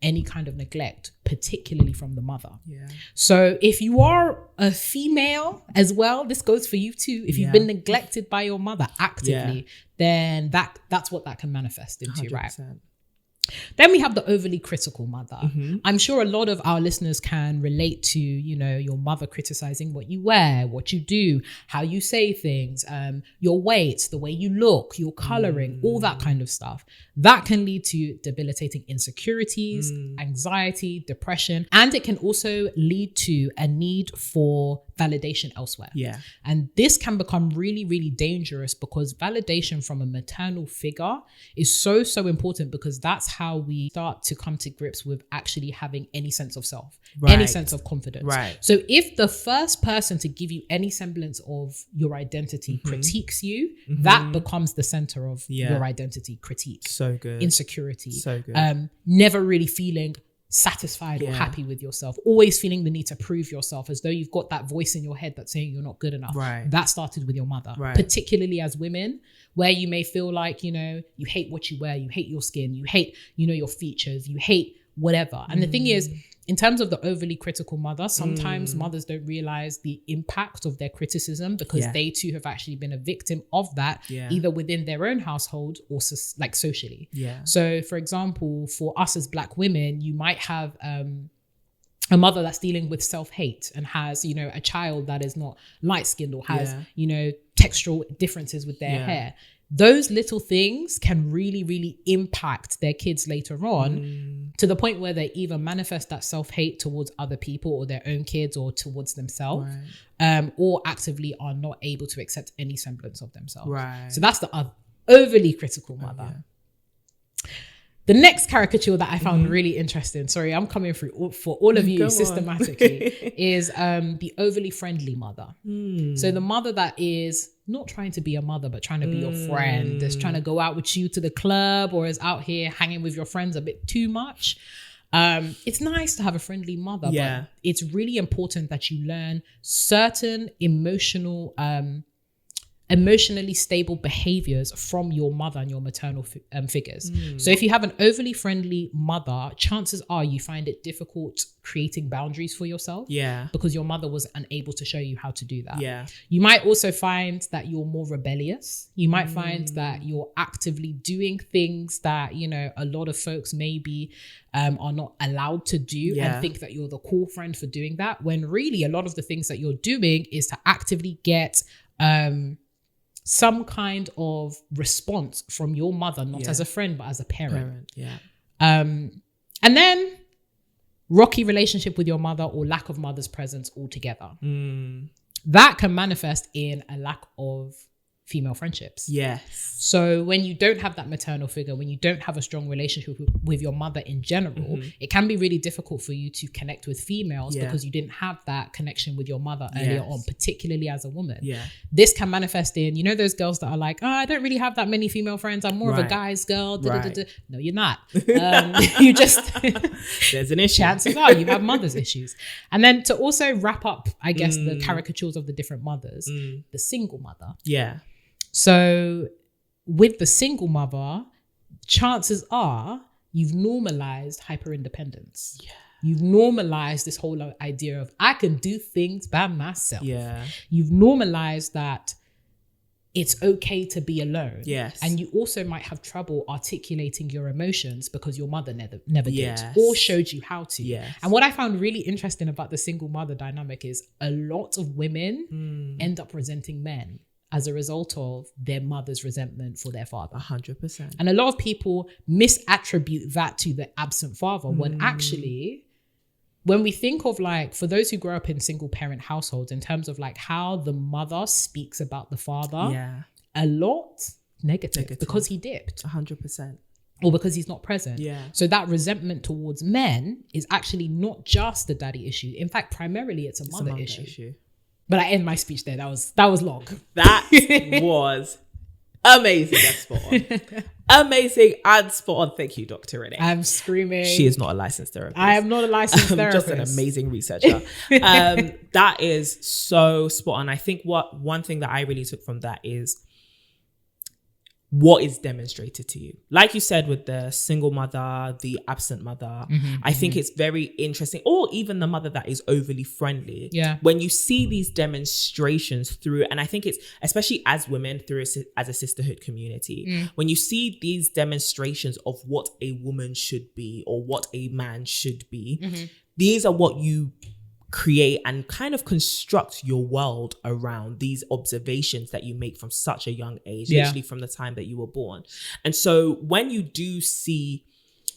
S1: any kind of neglect, particularly from the mother. So if you are a female as well, this goes for you too. If you've been neglected by your mother actively, then that's what that can manifest into, 100%. Right? Then we have the overly critical mother. I'm sure a lot of our listeners can relate to, your mother criticizing what you wear, what you do, how you say things, your weight, the way you look, your coloring, all that kind of stuff. That can lead to debilitating insecurities, anxiety, depression, and it can also lead to a need for validation elsewhere. And this can become really, really dangerous because validation from a maternal figure is so, so important because that's how we start to come to grips with actually having any sense of self, any sense of confidence. So if the first person to give you any semblance of your identity critiques you, that becomes the center of your identity critique.
S2: So good.
S1: Insecurity.
S2: So good.
S1: Never really feeling satisfied or happy with yourself, always feeling the need to prove yourself as though you've got that voice in your head that's saying you're not good enough. That started with your mother, particularly as women, where you may feel like, you hate what you wear, you hate your skin, you hate, your features, you hate whatever. And the thing is, in terms of the overly critical mother, sometimes mothers don't realize the impact of their criticism because they too have actually been a victim of that, either within their own household or like socially. So for example, for us as Black women, you might have a mother that's dealing with self-hate and has, you know, a child that is not light-skinned or has, you know, textural differences with their hair. Those little things can really, really impact their kids later on to the point where they either manifest that self-hate towards other people or their own kids or towards themselves, or actively are not able to accept any semblance of themselves. So that's the overly critical mother. The next caricature that I found really interesting, sorry, I'm coming through for all of you systematically, is the overly friendly mother. So the mother that is not trying to be a mother, but trying to be your friend, is trying to go out with you to the club or is out here hanging with your friends a bit too much. It's nice to have a friendly mother, but it's really important that you learn certain emotionally stable behaviors from your mother and your maternal figures. So if you have an overly friendly mother, chances are you find it difficult creating boundaries for yourself because your mother was unable to show you how to do that. You might also find that you're more rebellious. You might find that you're actively doing things that, you know, a lot of folks maybe are not allowed to do and think that you're the cool friend for doing that, when really a lot of the things that you're doing is to actively get some kind of response from your mother, not as a friend, but as a parent. And then rocky relationship with your mother or lack of mother's presence altogether. That can manifest in a lack of female friendships. So when you don't have that maternal figure, when you don't have a strong relationship with your mother in general, it can be really difficult for you to connect with females because you didn't have that connection with your mother earlier on, particularly as a woman. This can manifest in, you know, those girls that are like, oh, I don't really have that many female friends. I'm more of a guy's girl. No, you're not. You just,
S2: there's an issue.
S1: Chances are you have mother's issues. And then to also wrap up, I guess, the caricatures of the different mothers, the single mother. So with the single mother, chances are you've normalized hyper-independence. You've normalized this whole idea of I can do things by myself. You've normalized that it's okay to be alone. And you also might have trouble articulating your emotions because your mother never did or showed you how to. And what I found really interesting about the single mother dynamic is a lot of women end up resenting men as a result of their mother's resentment for their father.
S2: 100%.
S1: And a lot of people misattribute that to the absent father when actually, when we think of like, for those who grow up in single parent households, in terms of like how the mother speaks about the father, a lot negative because he dipped.
S2: 100%.
S1: Or because he's not present. So that resentment towards men is actually not just a daddy issue. In fact, primarily it's a mother issue. But I end my speech there. That was long.
S2: That was amazing. That's spot on. Amazing and spot on. Thank you, Dr. Renee.
S1: I'm screaming.
S2: She is not a licensed therapist.
S1: I am not a licensed therapist.
S2: Just an amazing researcher. That is so spot on. I think one thing that I really took from that is what is demonstrated to you. Like you said, with the single mother, the absent mother, I think it's very interesting, or even the mother that is overly friendly. When you see these demonstrations through, and I think it's, especially as women through as a sisterhood community, when you see these demonstrations of what a woman should be or what a man should be, these are what you create and kind of construct your world around, these observations that you make from such a young age, literally from the time that you were born. And so when you do see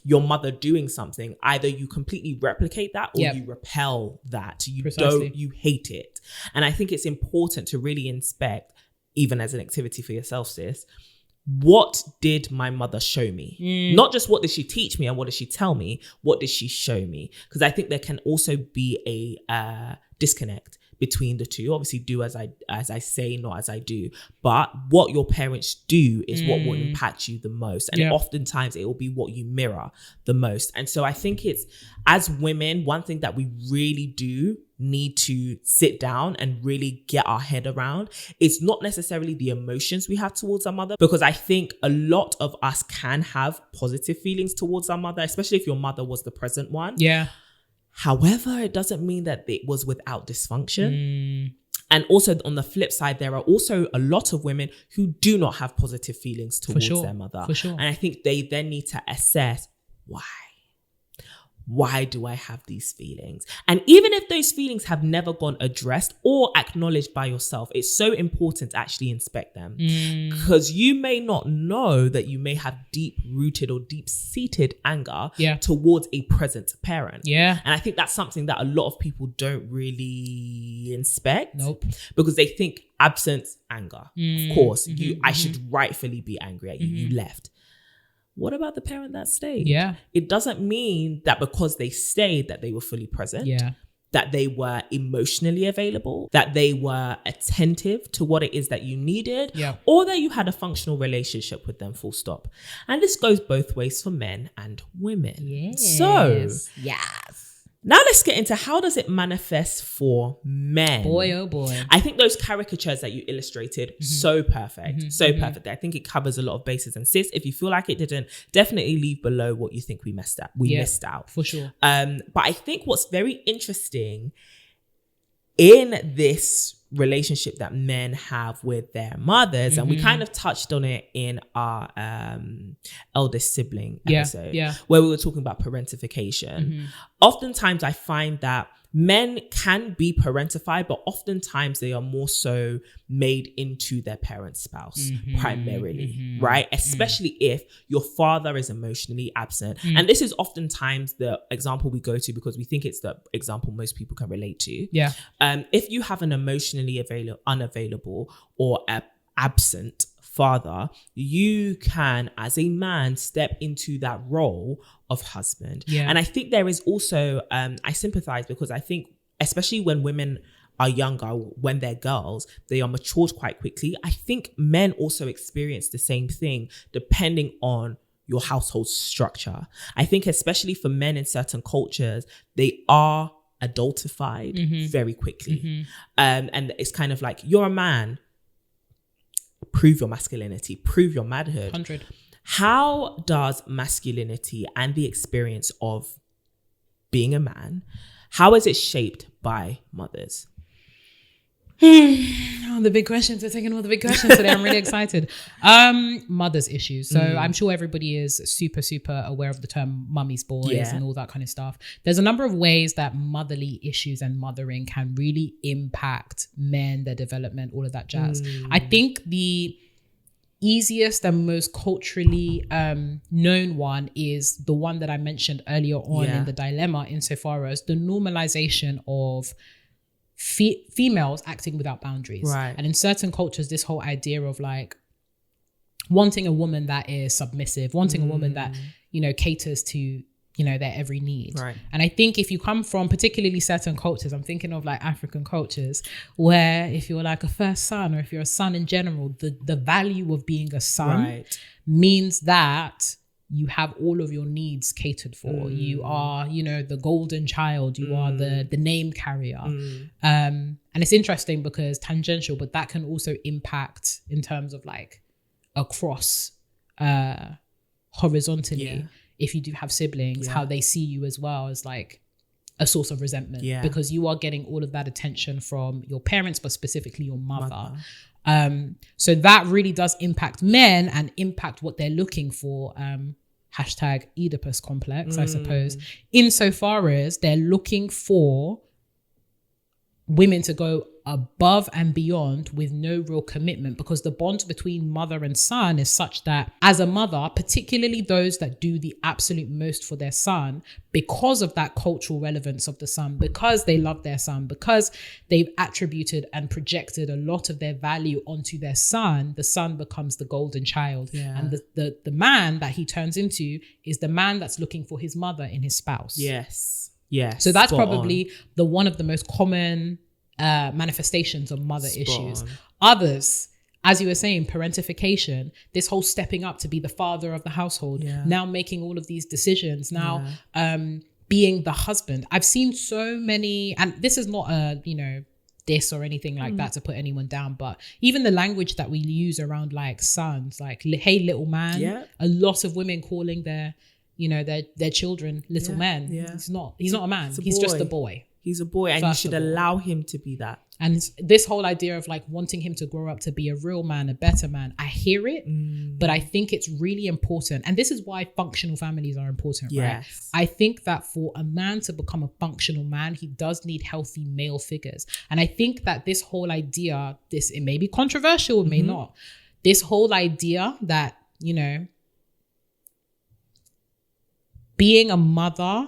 S2: your mother doing something, either you completely replicate that or you repel that. You hate it. And I think it's important to really inspect, even as an activity for yourself, sis, what did my mother show me? Not just what did she teach me and what did she tell me, what did she show me? Because I think there can also be a disconnect between the two. Obviously, do as I say, not as I do. But what your parents do is what will impact you the most. And oftentimes it will be what you mirror the most. And so I think it's, as women, one thing that we really do need to sit down and really get our head around, it's not necessarily the emotions we have towards our mother, because I think a lot of us can have positive feelings towards our mother, especially if your mother was the present one. However, it doesn't mean that it was without dysfunction. And also on the flip side, there are also a lot of women who do not have positive feelings towards their mother.
S1: For sure.
S2: And I think they then need to assess why. Why do I have these feelings? And even if those feelings have never gone addressed or acknowledged by yourself, it's so important to actually inspect them. Because you may not know that you may have deep-rooted or deep-seated anger towards a present parent.
S1: Yeah.
S2: And I think that's something that a lot of people don't really inspect.
S1: Nope.
S2: Because they think absent anger. Of course, I should rightfully be angry at you. You left. What about the parent that stayed?
S1: Yeah.
S2: It doesn't mean that because they stayed that they were fully present.
S1: Yeah.
S2: That they were emotionally available, that they were attentive to what it is that you needed, or that you had a functional relationship with them, full stop. And this goes both ways for men and women.
S1: Yes.
S2: So, now let's get into how does it manifest for men?
S1: Boy, oh boy.
S2: I think those caricatures that you illustrated, so perfect. So perfect. I think it covers a lot of bases. And sis, if you feel like it didn't, definitely leave below what you think we missed out. Missed out.
S1: For sure.
S2: But I think what's very interesting in this relationship that men have with their mothers, and we kind of touched on it in our eldest sibling episode, where we were talking about parentification. Oftentimes I find that men can be parentified, but oftentimes they are more so made into their parent's spouse primarily, right? Especially if your father is emotionally absent. And this is oftentimes the example we go to because we think it's the example most people can relate to. Yeah. If you have an emotionally unavailable or absent father, you can, as a man, step into that role of husband. And I think there is also, I sympathize because I think, especially when women are younger, when they're girls, they are matured quite quickly. I think men also experience the same thing depending on your household structure. I think especially for men in certain cultures, they are adultified very quickly. And it's kind of like, you're a man, prove your masculinity, prove your manhood.
S1: 100.
S2: How does masculinity and the experience of being a man, how is it shaped by mothers?
S1: Oh, the big questions. We're taking all the big questions today. I'm really excited. Mother's issues. So I'm sure everybody is super, super aware of the term mummy's boys and all that kind of stuff. There's a number of ways that motherly issues and mothering can really impact men, their development, all of that jazz. I think the easiest and most culturally known one is the one that I mentioned earlier on in the dilemma, insofar as the normalization of females acting without boundaries. Right. And in certain cultures, this whole idea of like wanting a woman that is submissive, wanting a woman that, you know, caters to, you know, their every need. Right. And I think if you come from particularly certain cultures, I'm thinking of like African cultures, where if you're like a first son or if you're a son in general, the value of being a son means that you have all of your needs catered for. You are, you know, the golden child. You are the name carrier. And it's interesting because tangential, but that can also impact in terms of like across horizontally. If you do have siblings, how they see you as well as like a source of resentment because you are getting all of that attention from your parents, but specifically your mother. So that really does impact men and impact what they're looking for. Hashtag Oedipus complex, I suppose, insofar as they're looking for women to go above and beyond with no real commitment, because the bond between mother and son is such that as a mother, particularly those that do the absolute most for their son, because of that cultural relevance of the son, because they love their son, because they've attributed and projected a lot of their value onto their son, the son becomes the golden child. And the man that he turns into is the man that's looking for his mother in his spouse. So that's probably the one of the most common manifestations of mother issues. Others, as you were saying, parentification, this whole stepping up to be the father of the household, now making all of these decisions, now being the husband. I've seen so many, and this is not a, you know, diss or anything like that to put anyone down, but even the language that we use around like sons, like, hey little man, a lot of women calling their their children, little men. He's not a man. He's just a boy.
S2: He's a boy, and you should allow him to be that.
S1: And this whole idea of like wanting him to grow up to be a real man, a better man, I hear it, but I think it's really important. And this is why functional families are important, right? I think that for a man to become a functional man, he does need healthy male figures. And I think that this whole idea, it may be controversial, it may not. This whole idea that, being a mother,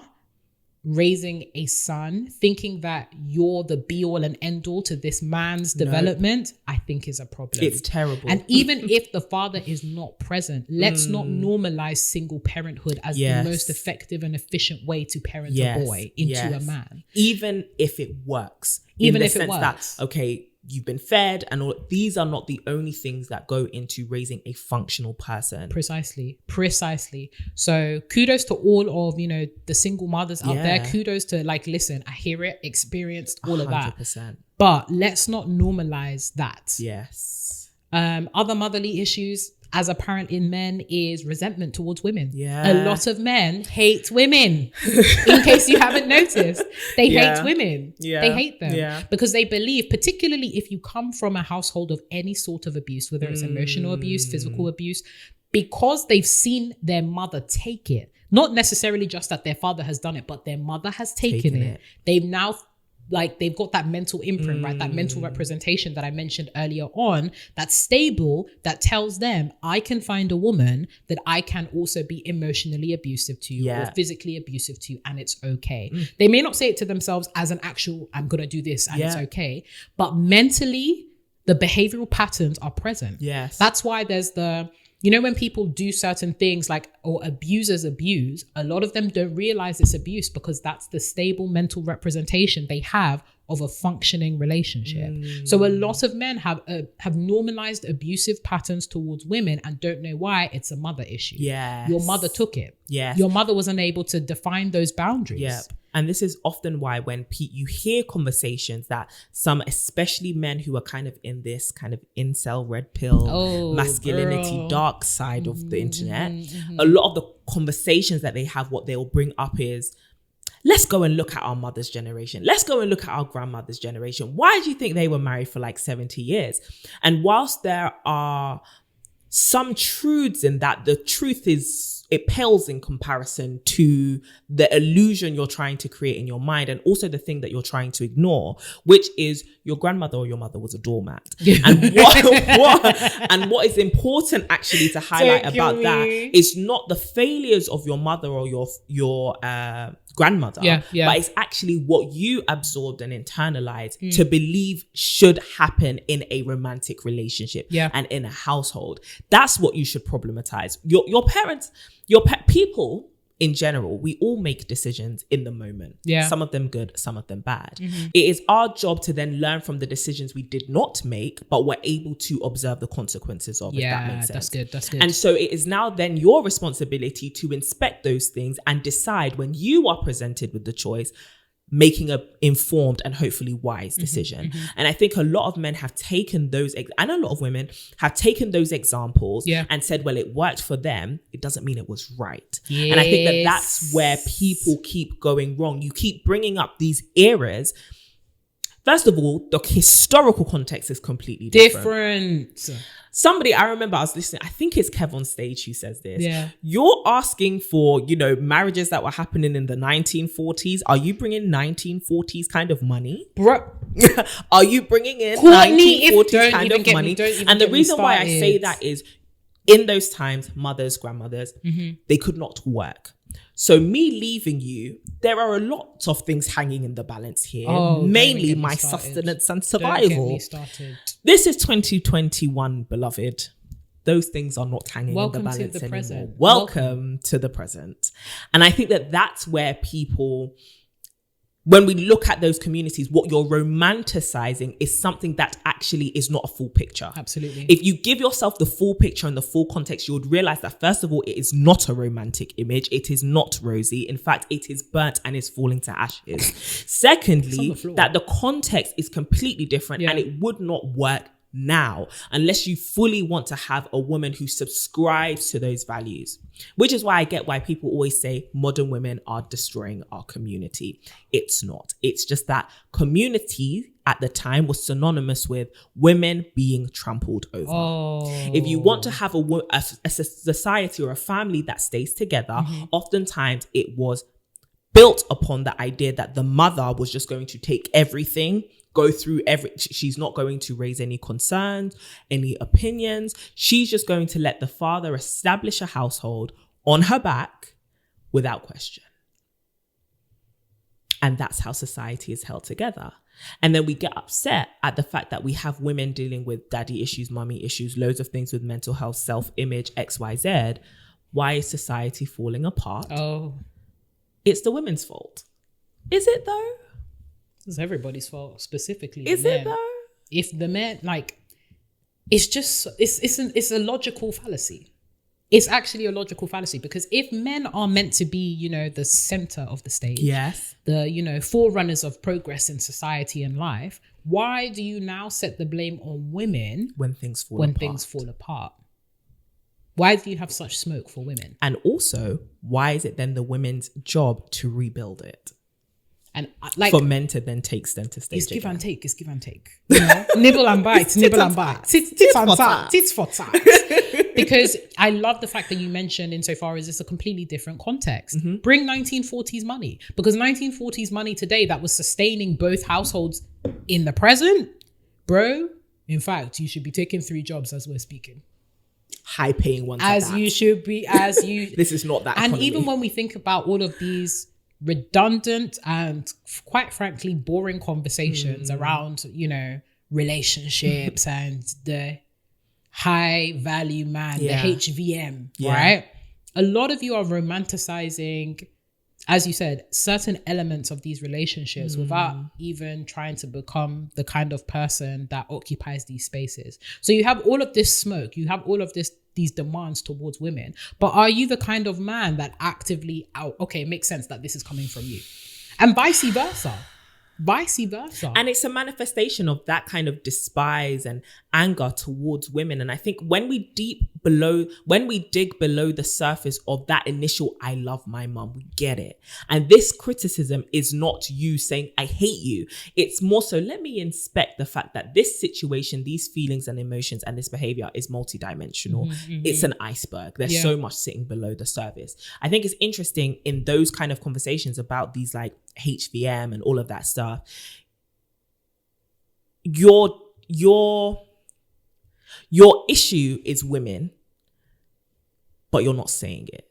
S1: raising a son, thinking that you're the be all and end all to this man's development, I think is a problem.
S2: It's terrible.
S1: And even if the father is not present, let's not normalize single parenthood as the most effective and efficient way to parent a boy into a man.
S2: Even if it works.
S1: Even if it works.
S2: That, okay, you've been fed and all. These are not the only things that go into raising a functional person. Precisely.
S1: So kudos to all of, the single mothers out there. Kudos to listen, I hear it, experienced all of that.
S2: 100%.
S1: But let's not normalize that.
S2: Yes.
S1: Other motherly issues as apparent in men is resentment towards women.
S2: Yeah.
S1: A lot of men hate women. In case you haven't noticed, they hate women. Yeah. They hate them because they believe, particularly if you come from a household of any sort of abuse, whether it's emotional abuse, physical abuse, because they've seen their mother take it, not necessarily just that their father has done it, but their mother has taken it. They've now they've got that mental imprint, right? That mental representation that I mentioned earlier on, that's stable, that tells them, I can find a woman that I can also be emotionally abusive to or physically abusive to, and it's okay. They may not say it to themselves as an actual, I'm going to do this and it's okay. But mentally, the behavioral patterns are present.
S2: Yes.
S1: That's why there's when people do certain things or abusers abuse, a lot of them don't realize it's abuse because that's the stable mental representation they have of a functioning relationship. So a lot of men have normalized abusive patterns towards women and don't know why. It's a mother issue.
S2: Yes.
S1: Your mother took it.
S2: Yes.
S1: Your mother was unable to define those boundaries.
S2: Yep. And this is often why when you hear conversations that some, especially men who are kind of in this kind of incel red pill masculinity dark side of the internet, a lot of the conversations that they have, what they'll bring up is, let's go and look at our mother's generation. Let's go and look at our grandmother's generation. Why do you think they were married for 70 years? And whilst there are some truths in that, the truth is, it pales in comparison to the illusion you're trying to create in your mind, and also the thing that you're trying to ignore, which is your grandmother or your mother was a doormat. And what is important actually to highlight about that is not the failures of your mother or your grandmother, but it's actually what you absorbed and internalized to believe should happen in a romantic relationship and in a household. That's what you should problematize. Your parents, people in general, we all make decisions in the moment. Some of them good, some of them bad. It is our job to then learn from the decisions we did not make, but we're able to observe the consequences of it. That makes sense. That's good. And so it is now then your responsibility to inspect those things and decide when you are presented with the choice, making an informed and hopefully wise decision. And I think a lot of men have taken those, and a lot of women have taken those examples and said, well, it worked for them. It doesn't mean it was right. And I think that that's where people keep going wrong. You keep bringing up these eras. First of all, the historical context is completely different. Somebody, I remember I was listening, I think it's Kev on stage who says this. You're asking for, marriages that were happening in the 1940s. Are you bringing 1940s kind of money? Bro. Are you bringing in 1940s kind of money? And the reason why I say that is in those times, mothers, grandmothers, they could not work. So me leaving you, there are a lot of things hanging in the balance here, mainly my sustenance and survival. Don't get me started. This is 2021, beloved. Those things are not hanging in the balance anymore. Present. Welcome to the present. And I think that that's where people, when we look at those communities, what you're romanticizing is something that actually is not a full picture.
S1: Absolutely.
S2: If you give yourself the full picture and the full context, you would realize that first of all, it is not a romantic image. It is not rosy. In fact, it is burnt and is falling to ashes. Secondly, that the context is completely different and it would not work now, unless you fully want to have a woman who subscribes to those values. Which is why I get why people always say modern women are destroying our community. It's not. It's just that community at the time was synonymous with women being trampled over.
S1: Oh.
S2: If you want to have a society or a family that stays together, oftentimes it was built upon the idea that the mother was just going to take everything, go through she's not going to raise any concerns, any opinions. She's just going to let the father establish a household on her back without question. And that's how society is held together. And then we get upset at the fact that we have women dealing with daddy issues, mummy issues, loads of things with mental health, self-image, XYZ. Why is society falling apart?
S1: Oh.
S2: It's the women's fault. Is it though?
S1: It's everybody's fault, specifically.
S2: Is it though?
S1: If the men, like, it's just, it's a logical fallacy. It's actually a logical fallacy, because if men are meant to be, you know, the center of the stage,
S2: yes,
S1: the, you know, forerunners of progress in society and life, why do you now set the blame on women
S2: when things fall apart?
S1: Why do you have such smoke for women?
S2: And also, why is it then the women's job to rebuild it?
S1: And like,
S2: for men to then take center stage.
S1: It's give and take. It's give and take. You know? Nibble and bite. Nibble and bite. Tits for tat. Tits for tat. Because I love the fact that you mentioned, insofar as it's a completely different context. Bring 1940s money, because 1940s money today that was sustaining both households in the present, bro. In fact, you should be taking 3 jobs as we're speaking.
S2: High paying ones.
S1: As you should be. As you.
S2: This is not that.
S1: And
S2: economy.
S1: even when we think about all of these redundant and quite frankly boring conversations around, you know, relationships and the high value man, the HVM, right? A lot of you are romanticizing, as you said, certain elements of these relationships without even trying to become the kind of person that occupies these spaces. So you have all of this smoke, you have all of these demands towards women, but are you the kind of man that actively okay, it makes sense that this is coming from you, and vice versa. And it's a manifestation of that kind of despise and anger towards women. And I think when we dig below the surface of that initial I love my mum, we get it. And this criticism is not you saying I hate you. It's more so, let me inspect the fact that this situation, these feelings and emotions and this behavior is multidimensional. It's an iceberg. There's so much sitting below the surface. I think it's interesting in those kind of conversations about these like HVM and all of that stuff. Your issue is women, but you're not saying it.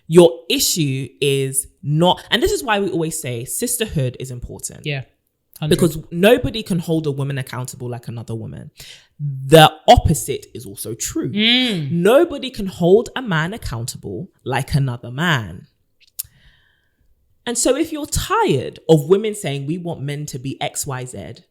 S1: Your issue is not, and this is why we always say sisterhood is important. Yeah. 100.
S2: Because nobody can hold a woman accountable like another woman. The opposite is also true. Nobody can hold a man accountable like another man. And so if you're tired of women saying we want men to be XYZ,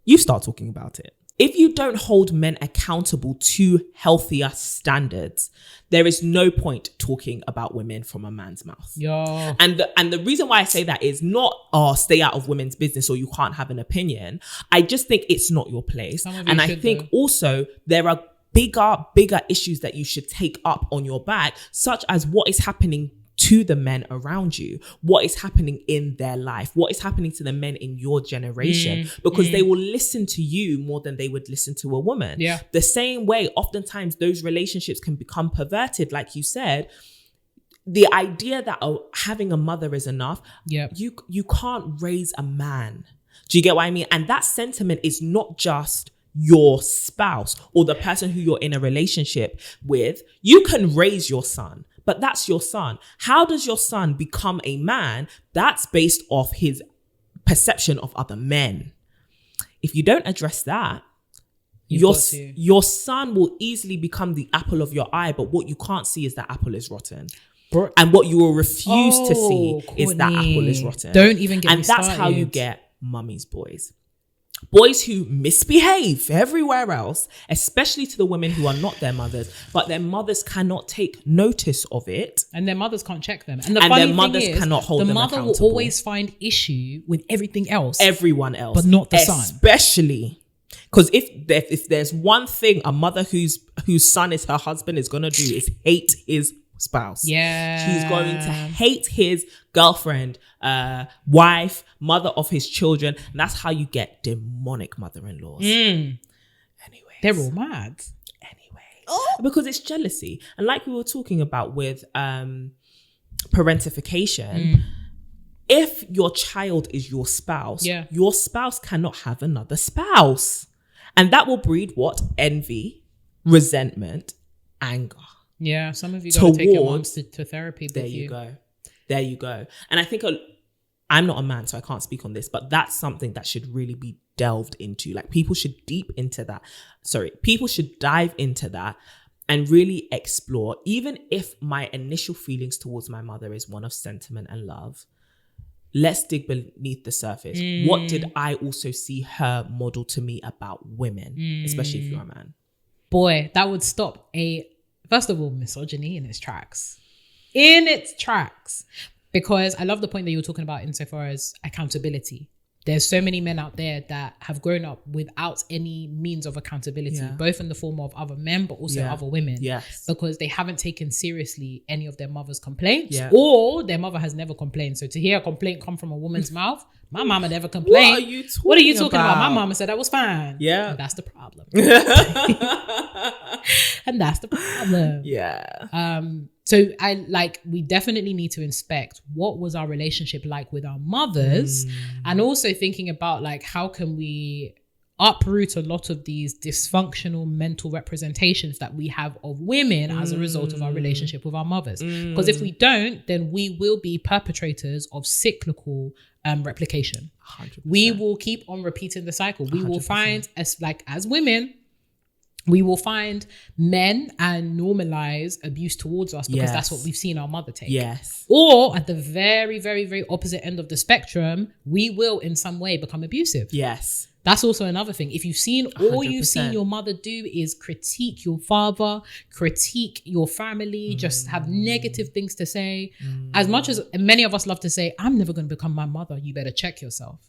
S2: you start talking about it. If you don't hold men accountable to healthier standards, there is no point talking about women from a man's mouth.
S1: Yeah.
S2: And the reason why I say that is not, stay out of women's business or you can't have an opinion. I just think it's not your place. And I think also there are bigger issues that you should take up on your back, such as what is happening to the men around you, what is happening in their life, what is happening to the men in your generation, because they will listen to you more than they would listen to a woman.
S1: Yeah.
S2: The same way, oftentimes those relationships can become perverted, like you said. The idea that having a mother is enough, you can't raise a man. Do you get what I mean? And that sentiment is not just your spouse or the person who you're in a relationship with. You can raise your son, but that's your son. How does your son become a man? That's based off his perception of other men. If you don't address that, your son will easily become the apple of your eye, but what you can't see is that apple is rotten. And what you will refuse to see is that apple is rotten.
S1: Don't even get me started.
S2: And that's how you get mummy's boys. Boys who misbehave everywhere else, especially to the women who are not their mothers, but their mothers cannot take notice of it.
S1: And their mothers can't check them. And their mothers cannot hold them accountable. The mother will always find issue with everything else.
S2: Everyone else.
S1: But not the son.
S2: Especially, Because if there's one thing a mother whose son is her husband is gonna do is hate his spouse.
S1: Yeah.
S2: She's going to hate his girlfriend, wife, mother of his children. And that's how you get demonic mother-in-laws. Anyways.
S1: They're all mad.
S2: Because it's jealousy. And like we were talking about with parentification, if your child is your spouse, your spouse cannot have another spouse. And that will breed what? Envy, resentment, anger.
S1: Yeah, some of you got to take your moms to therapy.
S2: There you go. And I think I'm not a man, so I can't speak on this, but that's something that should really be delved into. Like people should dive into that and really explore. Even if my initial feelings towards my mother is one of sentiment and love, let's dig beneath the surface. What did I also see her model to me about women, especially if you're a man?
S1: Boy, that would stop first of all, misogyny in its tracks. Because I love the point that you were talking about insofar as accountability. There's so many men out there that have grown up without any means of accountability, both in the form of other men, but also other women.
S2: Yes.
S1: Because they haven't taken seriously any of their mother's complaints, or their mother has never complained. So to hear a complaint come from a woman's mouth, my mama never complained. What are you talking about? My mama said that was fine.
S2: Yeah.
S1: And that's the problem. Yeah. So we definitely need to inspect what was our relationship like with our mothers, and also thinking about like, how can we uproot a lot of these dysfunctional mental representations that we have of women as a result of our relationship with our mothers. Because if we don't, then we will be perpetrators of cyclical replication.
S2: 100%.
S1: We will keep on repeating the cycle. We 100%. Will find as women, we will find men and normalize abuse towards us because that's what we've seen our mother take.
S2: Yes.
S1: Or at the very, very, very opposite end of the spectrum, we will in some way become abusive.
S2: Yes.
S1: That's also another thing. If you've seen, all 100%. You've seen your mother do is critique your father, critique your family, just have negative things to say. As much as many of us love to say, I'm never going to become my mother, you better check yourself.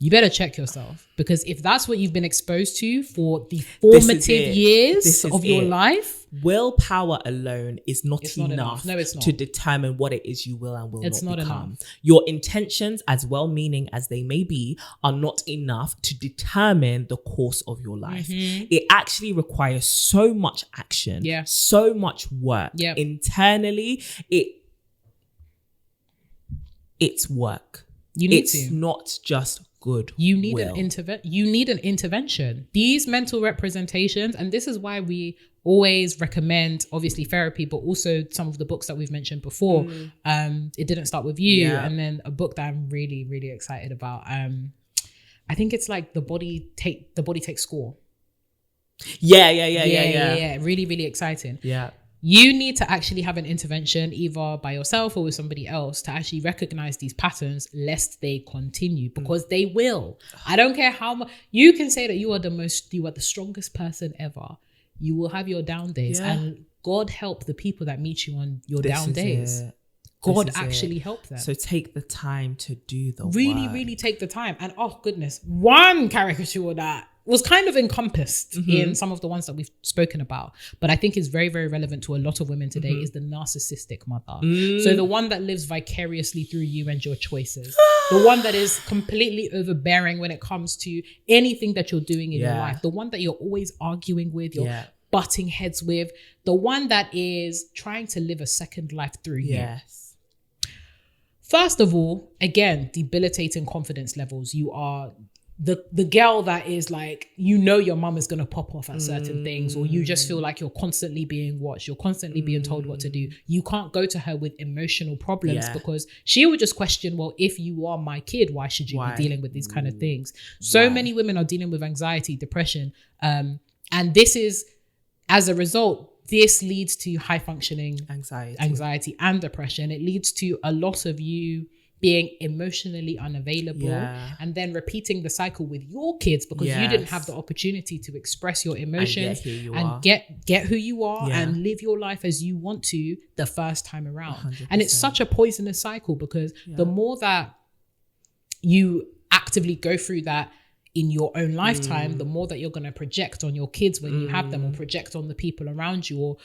S1: Because if that's what you've been exposed to for the formative years of your life,
S2: willpower alone is not enough.
S1: No, it's not.
S2: To determine what it is you will and will not become. Enough. Your intentions, as well-meaning as they may be, are not enough to determine the course of your life. It actually requires so much action, so much work. Internally, it's work. It's not just good.
S1: You need an intervention. These mental representations, and this is why we always recommend obviously therapy, but also some of the books that we've mentioned before. It Didn't Start With You, and then a book that I'm really, really excited about. I think it's like The Body Takes Score. Yeah. Really, really exciting.
S2: Yeah.
S1: You need to actually have an intervention either by yourself or with somebody else to actually recognize these patterns lest they continue, because they will. I don't care how much you can say that you are the strongest person ever. You will have your down days, and God help the people that meet you on your down days. God actually help them.
S2: So take the time to do the
S1: really,
S2: work.
S1: Really take the time. And oh goodness, one caricature that was kind of encompassed in some of the ones that we've spoken about, but I think is very, very relevant to a lot of women today is the narcissistic mother. So the one that lives vicariously through you and your choices. The one that is completely overbearing when it comes to anything that you're doing in your life. The one that you're always arguing with, you're butting heads with. The one that is trying to live a second life through you. First of all, again, debilitating confidence levels. You are the girl that is like, your mum is going to pop off at certain things, or you just feel like you're constantly being watched, you're constantly being told what to do. You can't go to her with emotional problems because she would just question, well, if you are my kid, why should you be dealing with these kind of things? So many women are dealing with anxiety, depression, and this is, as a result, this leads to high functioning anxiety and depression. It leads to a lot of you being emotionally unavailable and then repeating the cycle with your kids because you didn't have the opportunity to express your emotions and get who you are and live your life as you want to the first time around. 100%. And it's such a poisonous cycle because the more that you actively go through that in your own lifetime, the more that you're going to project on your kids when you have them, or project on the people around you, or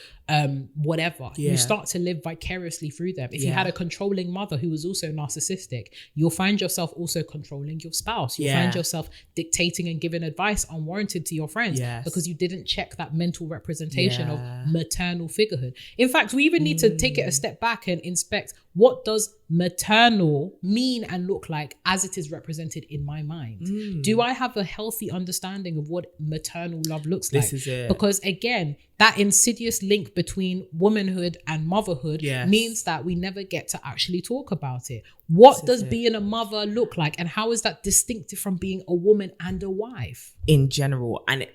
S1: whatever. You start to live vicariously through them. If you had a controlling mother who was also narcissistic, you'll find yourself also controlling your spouse. You'll find yourself dictating and giving advice unwarranted to your friends because you didn't check that mental representation of maternal figurehood. In fact, we even need to take it a step back and inspect, what does maternal mean and look like as it is represented in my mind? Do I have a healthy understanding of what maternal love looks like?
S2: This is it.
S1: Because again, that insidious link between womanhood and motherhood means that we never get to actually talk about it. What does being a mother look like, and how is that distinctive from being a woman and a wife?
S2: In general, and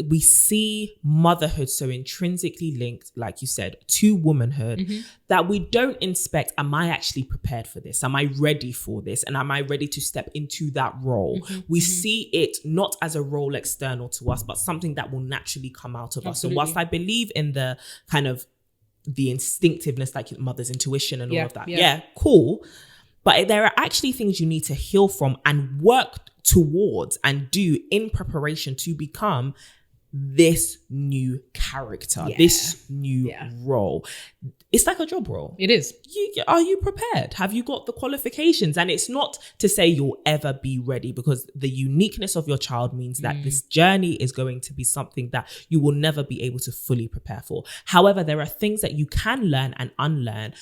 S2: we see motherhood so intrinsically linked, like you said, to womanhood, that we don't inspect, am I actually prepared for this? Am I ready for this? And am I ready to step into that role? We see it not as a role external to us, but something that will naturally come out of us. So whilst I believe in the kind of the instinctiveness, like mother's intuition and all of that, cool. But there are actually things you need to heal from and work towards and do in preparation to become this new character, this new role. It's like a job role.
S1: It is.
S2: Are you prepared? Have you got the qualifications? And it's not to say you'll ever be ready, because the uniqueness of your child means that this journey is going to be something that you will never be able to fully prepare for. However, there are things that you can learn and unlearn,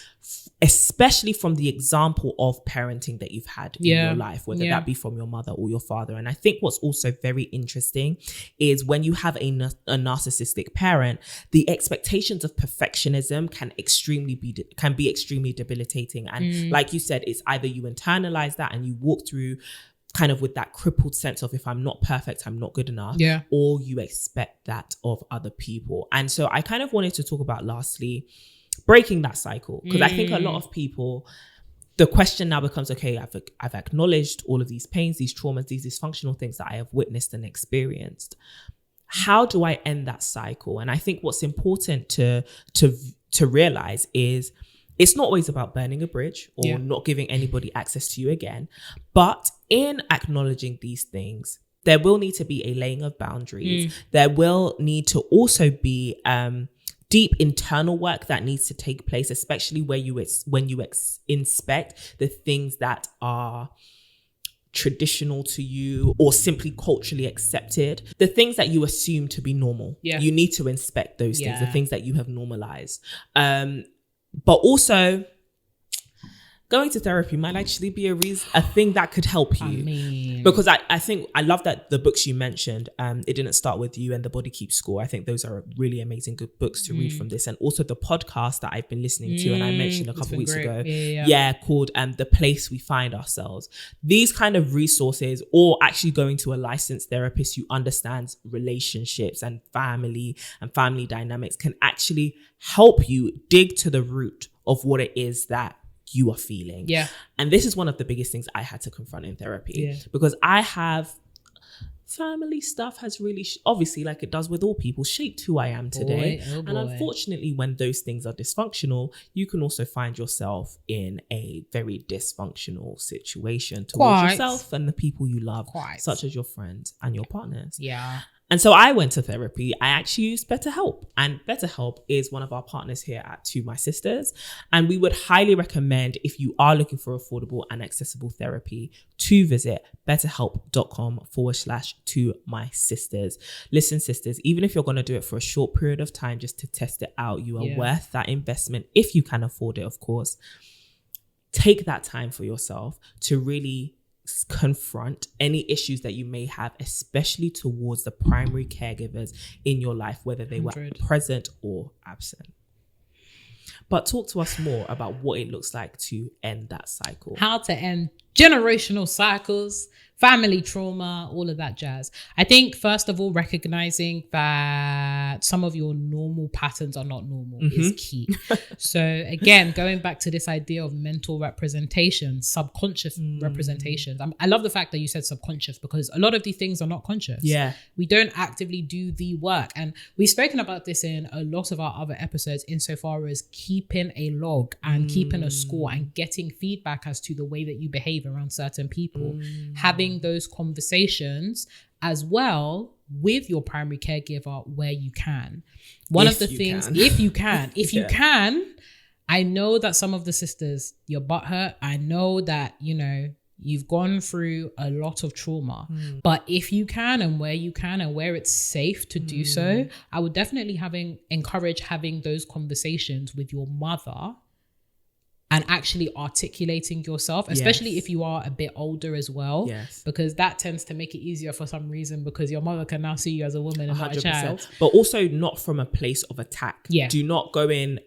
S2: especially from the example of parenting that you've had in your life, whether that be from your mother or your father. And I think what's also very interesting is when you have a narcissistic parent, the expectations of perfectionism can be extremely debilitating. And like you said, it's either you internalize that and you walk through kind of with that crippled sense of, if I'm not perfect, I'm not good enough, or you expect that of other people. And so I kind of wanted to talk about, lastly, breaking that cycle, because I think a lot of people, the question now becomes, okay, I've acknowledged all of these pains, these traumas, these dysfunctional things that I have witnessed and experienced. How do I end that cycle? And I think what's important to realize is, it's not always about burning a bridge or not giving anybody access to you again. But in acknowledging these things, there will need to be a laying of boundaries. There will need to also be deep internal work that needs to take place, especially when you inspect the things that are traditional to you or simply culturally accepted, the things that you assume to be normal. You need to inspect those things, the things that you have normalized. But also, going to therapy might actually be a thing that could help you. Because I think I love that the books you mentioned, It Didn't Start With You and The Body Keeps Score. I think those are really amazing good books to read from this. And also the podcast that I've been listening to, and I mentioned a couple weeks ago, called The Place We Find Ourselves. These kind of resources, or actually going to a licensed therapist who understands relationships and family dynamics, can actually help you dig to the root of what it is that you are feeling. And this is one of the biggest things I had to confront in therapy, because I have family stuff has really obviously, like it does with all people, shaped who I am today. And unfortunately, when those things are dysfunctional, you can also find yourself in a very dysfunctional situation towards yourself and the people you love, such as your friends and your partners. And so I went to therapy. I actually used BetterHelp, and BetterHelp is one of our partners here at To My Sisters. And we would highly recommend, if you are looking for affordable and accessible therapy, to visit betterhelp.com/To-My-Sisters. Listen, sisters, even if you're going to do it for a short period of time just to test it out, you are worth that investment if you can afford it, of course. Take that time for yourself to really confront any issues that you may have, especially towards the primary caregivers in your life, whether they were present or absent. But talk to us more about what it looks like to end that cycle.
S1: How to end generational cycles, family trauma, all of that jazz. I think, first of all, recognizing that some of your normal patterns are not normal is key. So again, going back to this idea of mental representation, subconscious representations. I love the fact that you said subconscious, because a lot of these things are not conscious. We don't actively do the work. And we've spoken about this in a lot of our other episodes, insofar as keeping a log and keeping a score and getting feedback as to the way that you behave around certain people. Having having those conversations as well with your primary caregiver where you can. If you can, I know that some of the sisters, your butt hurt. I know that, you've gone through a lot of trauma, but if you can and where it's safe to do so, I would definitely encourage having those conversations with your mother and actually articulating yourself, especially if you are a bit older as well, because that tends to make it easier for some reason, because your mother can now see you as a woman and not a child.
S2: But also not from a place of attack. Do not go in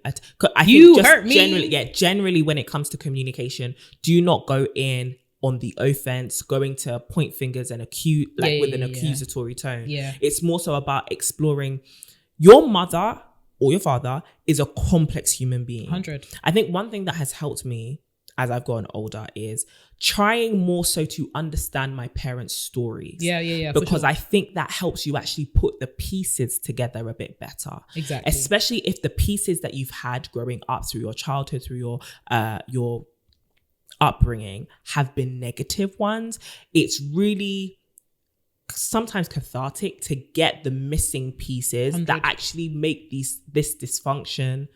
S2: generally when it comes to communication, do not go in on the offense, going to point fingers and with an accusatory tone. It's more so about exploring. Your mother or your father is a complex human being.
S1: 100.
S2: I think one thing that has helped me as I've gotten older is trying more so to understand my parents' stories. Because I think that helps you actually put the pieces together a bit better.
S1: Exactly.
S2: Especially if the pieces that you've had growing up through your childhood, through your upbringing have been negative ones. It's really sometimes cathartic to get the missing pieces
S1: 100.
S2: that actually make this dysfunction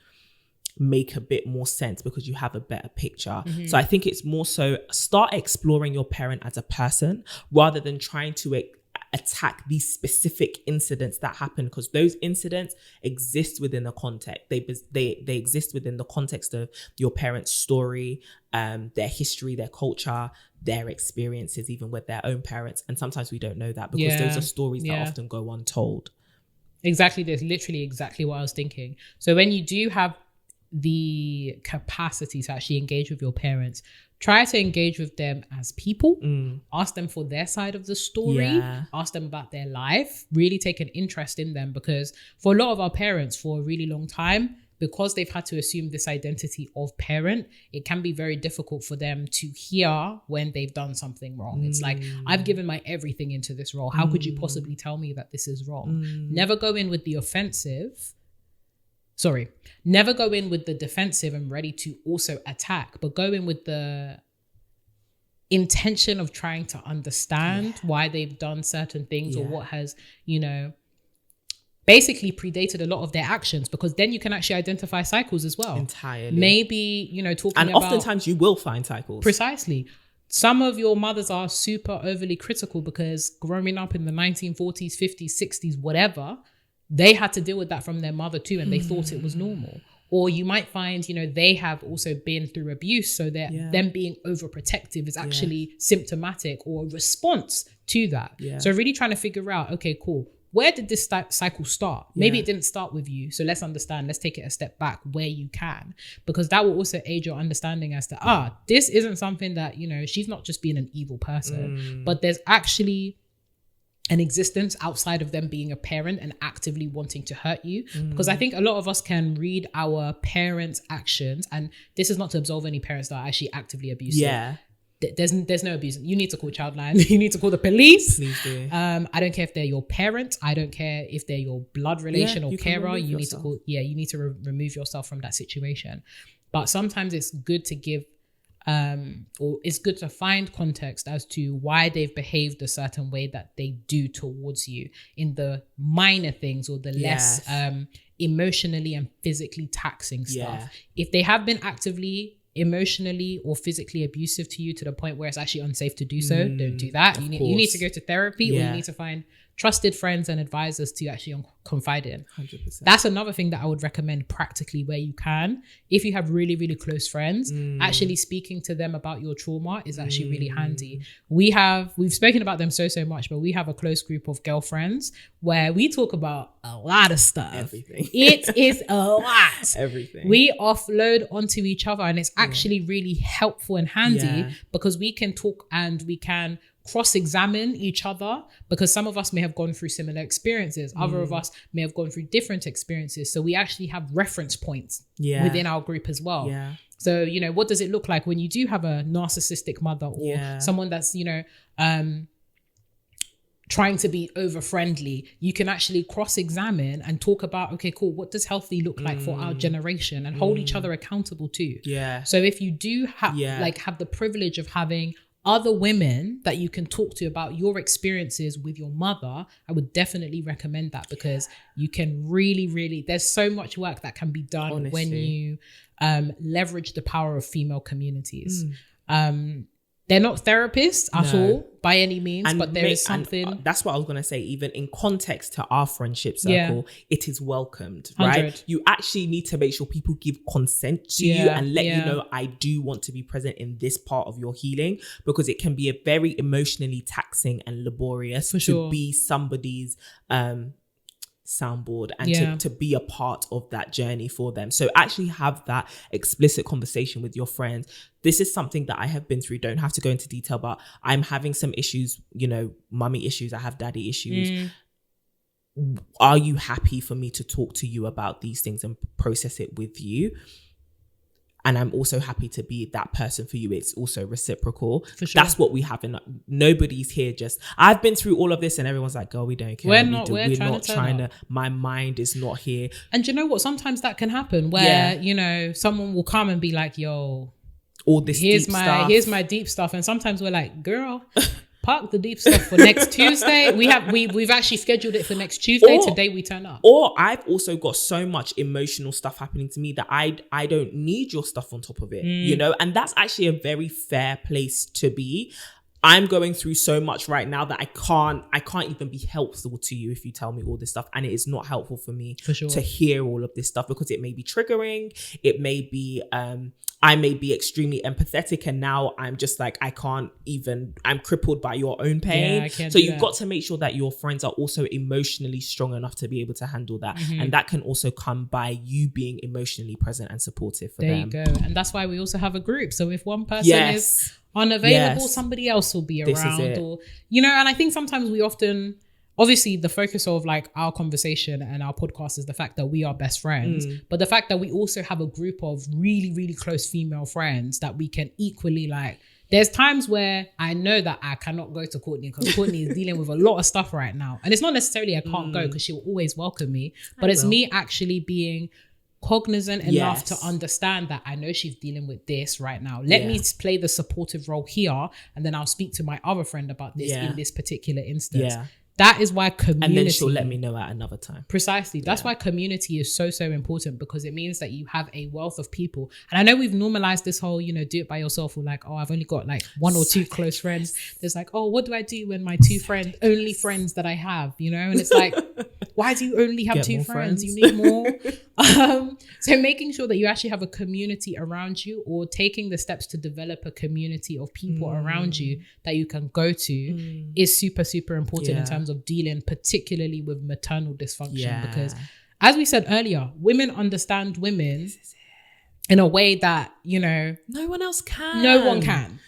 S2: make a bit more sense, because you have a better picture. So I think it's more so start exploring your parent as a person rather than trying to attack these specific incidents that happen, because those incidents exist within a context. They exist within the context of your parents' story, their history, their culture, their experiences, even with their own parents. And sometimes we don't know that, because those are stories that often go untold.
S1: Exactly. That's literally exactly what I was thinking. So when you do have the capacity to actually engage with your parents, try to engage with them as people. Ask them for their side of the story. Ask them about their life. Really take an interest in them, because for a lot of our parents, for a really long time, because they've had to assume this identity of parent, it can be very difficult for them to hear when they've done something wrong. It's like, I've given my everything into this role. How could you possibly tell me that this is wrong? Never go in with the defensive and ready to also attack, but go in with the intention of trying to understand why they've done certain things or what has, basically predated a lot of their actions, because then you can actually identify cycles as well.
S2: Entirely.
S1: Maybe, talking
S2: and
S1: about...
S2: And oftentimes you will find cycles.
S1: Precisely. Some of your mothers are super overly critical because growing up in the 1940s, 50s, 60s, whatever, they had to deal with that from their mother too, and they thought it was normal. Or you might find, they have also been through abuse, so that them being overprotective is actually symptomatic or a response to that. So really trying to figure out, okay, cool, where did this cycle start? Maybe it didn't start with you. So let's understand, let's take it a step back where you can, because that will also aid your understanding as to, this isn't something that, she's not just being an evil person, but there's actually an existence outside of them being a parent and actively wanting to hurt you. Because I think a lot of us can read our parents' actions, and this is not to absolve any parents that are actually actively abusive. There's no abuse. You need to call Childline. You need to call the police.
S2: Please do.
S1: I don't care if they're your parent. I don't care if they're your blood relation or carer. You need to call. You need to remove yourself from that situation. But sometimes it's good to give, or it's good to find context as to why they've behaved a certain way that they do towards you in the minor things or the less emotionally and physically taxing stuff. If they have been actively emotionally or physically abusive to you to the point where it's actually unsafe to do so, don't do that. You need to go to therapy, or you need to find trusted friends and advisors to actually confide in.
S2: 100%.
S1: That's another thing that I would recommend practically where you can. If you have really, really close friends, actually speaking to them about your trauma is actually really handy. We've spoken about them so much, but we have a close group of girlfriends where we talk about a lot of stuff.
S2: Everything.
S1: It is a lot.
S2: Everything.
S1: We offload onto each other, and it's actually really helpful and handy because we can talk and we can cross-examine each other, because some of us may have gone through similar experiences. Other of us may have gone through different experiences. So we actually have reference points within our group as well. So, what does it look like when you do have a narcissistic mother or someone that's, trying to be over friendly? You can actually cross-examine and talk about, okay, cool, what does healthy look like for our generation, and hold each other accountable too. So if you do have the privilege of having other women that you can talk to about your experiences with your mother, I would definitely recommend that, because you can really, there's so much work that can be done. Honestly. When you leverage the power of female communities. They're not therapists at all by any means, but there is something.
S2: And that's what I was going to say. Even in context to our friendship circle, it is welcomed, right?
S1: 100.
S2: You actually need to make sure people give consent to you and let you know, I do want to be present in this part of your healing, because it can be a very emotionally taxing and laborious to be somebody's soundboard and to be a part of that journey for them. So actually have that explicit conversation with your friends. This is something that I have been through. Don't have to go into detail, but I'm having some issues, you know, mummy issues. I have daddy issues. Are you happy for me to talk to you about these things and process it with you? And I'm also happy to be that person for you. It's also reciprocal. For sure. That's what we have. And nobody's here just, I've been through all of this and everyone's like, girl, we don't care. We're not trying to, my mind is not here.
S1: And you know what? Sometimes that can happen where, you know, someone will come and be like, yo,
S2: all this here's
S1: my deep stuff. And sometimes we're like, girl, park the deep stuff for next Tuesday. We've actually scheduled it for next Tuesday. Today we turn up.
S2: Or I've also got so much emotional stuff happening to me that I don't need your stuff on top of it, you know? And that's actually a very fair place to be. I'm going through so much right now that I can't even be helpful to you if you tell me all this stuff. And it is not helpful for me to hear all of this stuff, because it may be triggering. It may be, I may be extremely empathetic, and now I'm just like, I'm crippled by your own pain. So you've got to make sure that your friends are also emotionally strong enough to be able to handle that. And that can also come by you being emotionally present and supportive for them.
S1: There you go. And that's why we also have a group. So if one person is unavailable, somebody else will be around, or, you know. And I think sometimes we often, obviously the focus of like our conversation and our podcast is the fact that we are best friends, but the fact that we also have a group of really, really close female friends that we can equally, like, there's times where I know that I cannot go to Courtney because Courtney is dealing with a lot of stuff right now. And it's not necessarily I can't go, because she will always welcome me, but it's me actually being cognizant enough to understand that I know she's dealing with this right now. Let me play the supportive role here, and then I'll speak to my other friend about this in this particular instance. That is why community...
S2: And then she'll let me know at another time.
S1: Precisely. That's why community is so, so important, because it means that you have a wealth of people. And I know we've normalized this whole, you know, do it by yourself. Or like, oh, I've only got like one or two close friends. There's like, oh, what do I do when my only friends that I have, you know? And it's like, why do you only have two friends? You need more. So making sure that you actually have a community around you, or taking the steps to develop a community of people around you that you can go to is super, super important in terms of dealing particularly with maternal dysfunction, because as we said earlier, women understand women in a way that, you know,
S2: no one else can.
S1: No one can.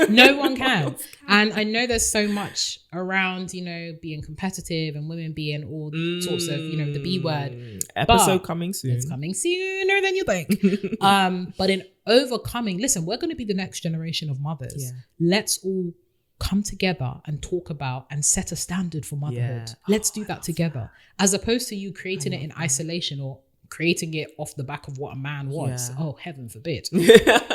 S1: No one can. And I know there's so much around, you know, being competitive and women being all sorts of, you know, the B word.
S2: Episode coming soon.
S1: It's coming sooner than you think. But in overcoming, listen, we're going to be the next generation of mothers. Let's all come together and talk about and set a standard for motherhood. Let's do that together, as opposed to you creating it in isolation or creating it off the back of what a man wants. Oh, heaven forbid.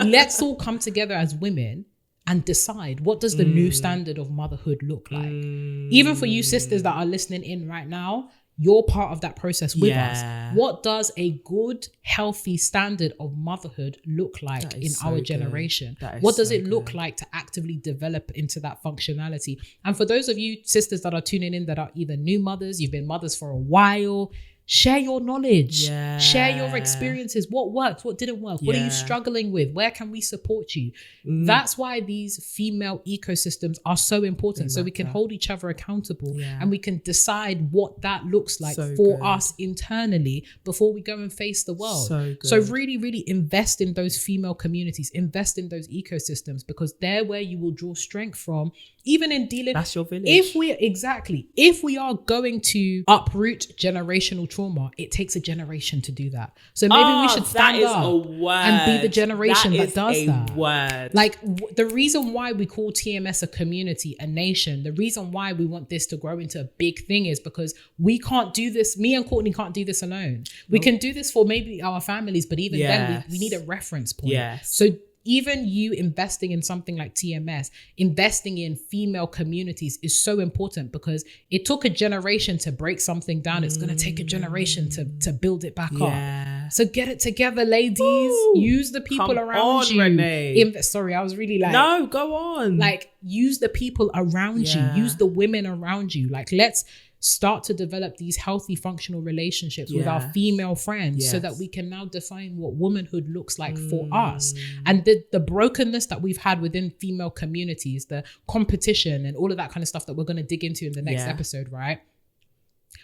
S1: Let's all come together as women and decide, what does the new standard of motherhood look like? Even for you sisters that are listening in right now, you're part of that process with us. What does a good, healthy standard of motherhood look like in our generation? What does it look like to actively develop into that functionality? And for those of you sisters that are tuning in that are either new mothers, you've been mothers for a while, share your knowledge, share your experiences. What worked? What didn't work? What are you struggling with? Where can we support you? That's why these female ecosystems are so important. So we can hold each other accountable and we can decide what that looks like for us internally before we go and face the world. So really, really invest in those female communities, invest in those ecosystems, because they're where you will draw strength from, even in dealing.
S2: That's your village.
S1: If we are going to uproot generational trauma, it takes a generation to do that. So maybe we should stand up and be the generation that does that. Like the reason why we call TMS a community, a nation, the reason why we want this to grow into a big thing is because we can't do this. Me and Courtney can't do this alone. We can do this for maybe our families, but even then we need a reference point. So even you investing in something like TMS, investing in female communities is so important, because it took a generation to break something down. It's going to take a generation to build it back up. So get it together, ladies. Ooh, use the people around you. Renee. Sorry, I was really like,
S2: no, go on.
S1: Like, use the people around you. Use the women around you. Like, let's start to develop these healthy, functional relationships with our female friends, so that we can now define what womanhood looks like for us. And the brokenness that we've had within female communities, the competition and all of that kind of stuff that we're going to dig into in the next episode, right?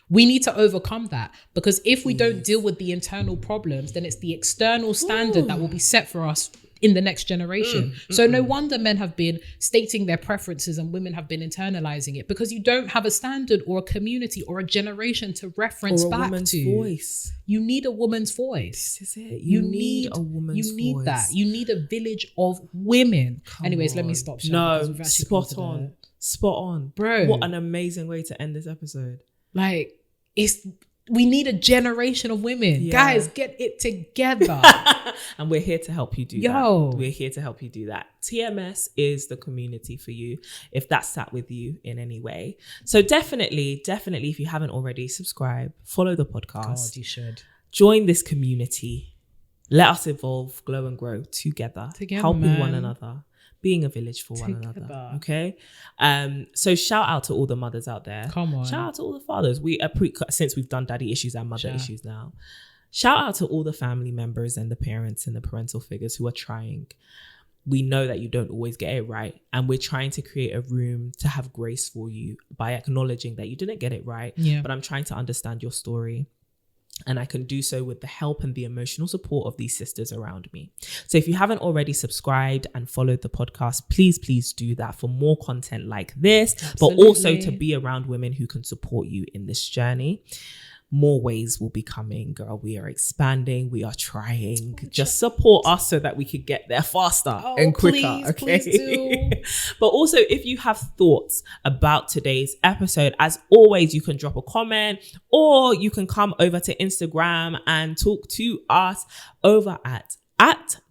S1: We need to overcome that, because if we don't deal with the internal problems, then it's the external standard that will be set for us in the next generation. So no wonder men have been stating their preferences and women have been internalizing it, because you don't have a standard or a community or a generation to reference back to.
S2: Voice.
S1: You need a woman's voice.
S2: This is it. You need a woman's voice.
S1: You need that. You need a village of women. Anyways, let me stop.
S2: No, spot on. Spot on.
S1: Bro.
S2: What an amazing way to end this episode.
S1: Like, we need a generation of women. Guys, get it together.
S2: And we're here to help you do that. We're here to help you do that. TMS is the community for you, if that sat with you in any way. So definitely, if you haven't already, subscribe, follow the podcast.
S1: God, you should.
S2: Join this community. Let us evolve, glow and grow together helping one another. Being a village for one another. Okay. So shout out to all the mothers out there.
S1: Come on.
S2: Shout out to all the fathers. Since we've done daddy issues and mother issues now. Shout out to all the family members and the parents and the parental figures who are trying. We know that you don't always get it right. And we're trying to create a room to have grace for you by acknowledging that you didn't get it right. But I'm trying to understand your story. And I can do so with the help and the emotional support of these sisters around me. So if you haven't already subscribed and followed the podcast, please do that for more content like this, but also to be around women who can support you in this journey. More ways will be coming, girl. We are expanding. We are trying. Just support us so that we can get there faster and quicker. Please do. But also, if you have thoughts about today's episode, as always, you can drop a comment, or you can come over to Instagram and talk to us over at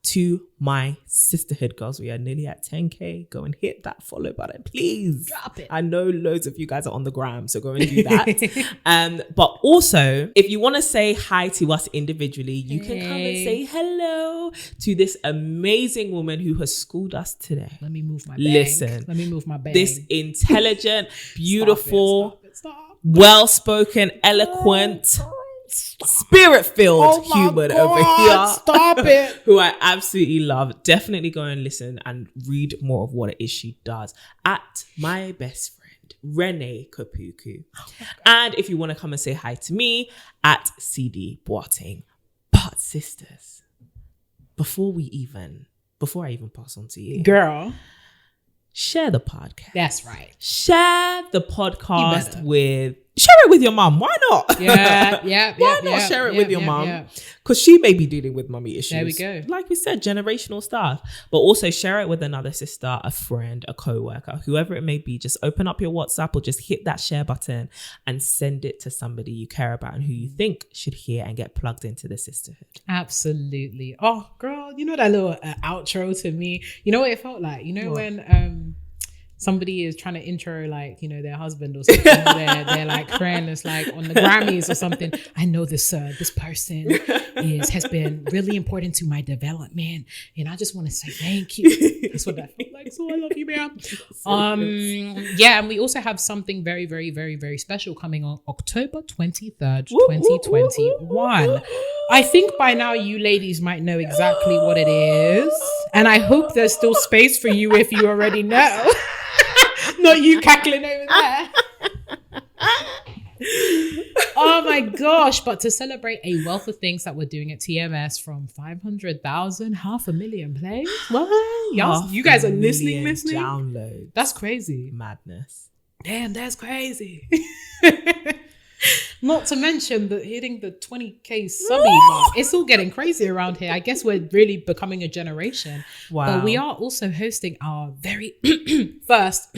S2: To My Sisterhood. Girls, we are nearly at 10k. Go and hit that follow button, please.
S1: Drop it.
S2: I know loads of you guys are on the gram, so go and do that. But also, if you want to say hi to us individually, you can come and say hello to this amazing woman who has schooled us today.
S1: Let me move my bag.
S2: Listen.
S1: Let me move my bag.
S2: This intelligent, beautiful,
S1: Stop.
S2: well-spoken, eloquent, spirit-filled human over here.
S1: Stop it.
S2: Who I absolutely love. Definitely go and listen and read more of what it is she does at my best friend, Renee Kapuku. And if you want to come and say hi to me, at CD Boateng. But sisters, before I even pass on to you,
S1: girl,
S2: share the podcast.
S1: That's right.
S2: Share the podcast share it with your mum. Why not? Why not share it with your mum? Because she may be dealing with mummy issues.
S1: There we go.
S2: Like we said, generational stuff. But also share it with another sister, a friend, a co-worker, whoever it may be. Just open up your WhatsApp or just hit that share button and send it to somebody you care about and who you think should hear and get plugged into the sisterhood.
S1: Absolutely. Oh, girl, you know that little outro to me? You know what it felt like? You know when somebody is trying to intro, like, you know, their husband or something. they're like crying, it's like on the Grammys or something. I know this person has been really important to my development, and I just want to say thank you. That's what that felt like. So I love you, man. And we also have something very, very, very, very special coming on October 23rd, 2021. I think by now you ladies might know exactly what it is, and I hope there's still space for you if you already know. Not you cackling over there. Oh my gosh. But to celebrate a wealth of things that we're doing at TMS, from 500,000, 500,000 plays. What? You guys are listening?
S2: Downloads.
S1: That's crazy.
S2: Madness.
S1: Damn, that's crazy. Not to mention hitting the 20k subby mark. It's all getting crazy around here. I guess we're really becoming a generation.
S2: Wow.
S1: But we are also hosting our very first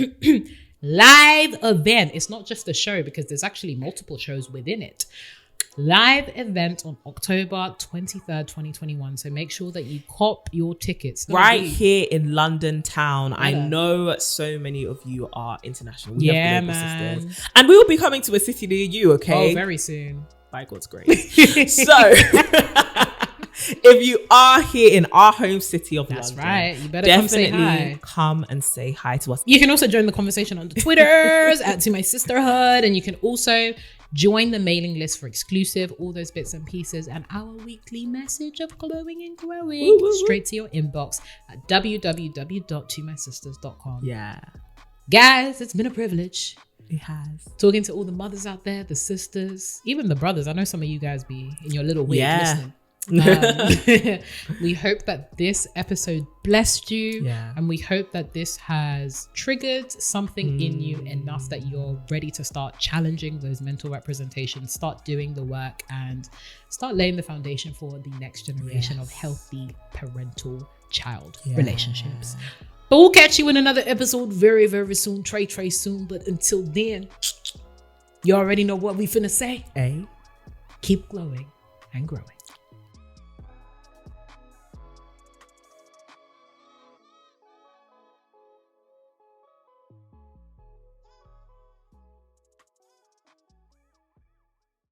S1: live event. It's not just a show, because there's actually multiple shows within it. live event on October 23rd, 2021. So make sure that you cop your tickets.
S2: Right here in London town. Yeah. I know so many of you are international. We have global sisters. And we will be coming to a city near you, okay?
S1: Oh, very soon.
S2: By God's grace. So... if you are here in our home city of London,
S1: right. You better
S2: definitely come and say hi to us.
S1: You can also join the conversation on the Twitters at To My Sisterhood, and you can also join the mailing list for exclusive, all those bits and pieces, and our weekly message of glowing and growing straight to your inbox at www.tomysisters.com.
S2: Yeah.
S1: Guys, it's been a privilege.
S2: It has.
S1: Talking to all the mothers out there, the sisters, even the brothers. I know some of you guys be in your little wig listening. We hope that this episode blessed you, and we hope that this has triggered something in you enough that you're ready to start challenging those mental representations, start doing the work, and start laying the foundation for the next generation of healthy parental child relationships. But we'll catch you in another episode very, very soon. Trey soon. But until then, you already know what we finna say.
S2: Hey,
S1: keep glowing and growing.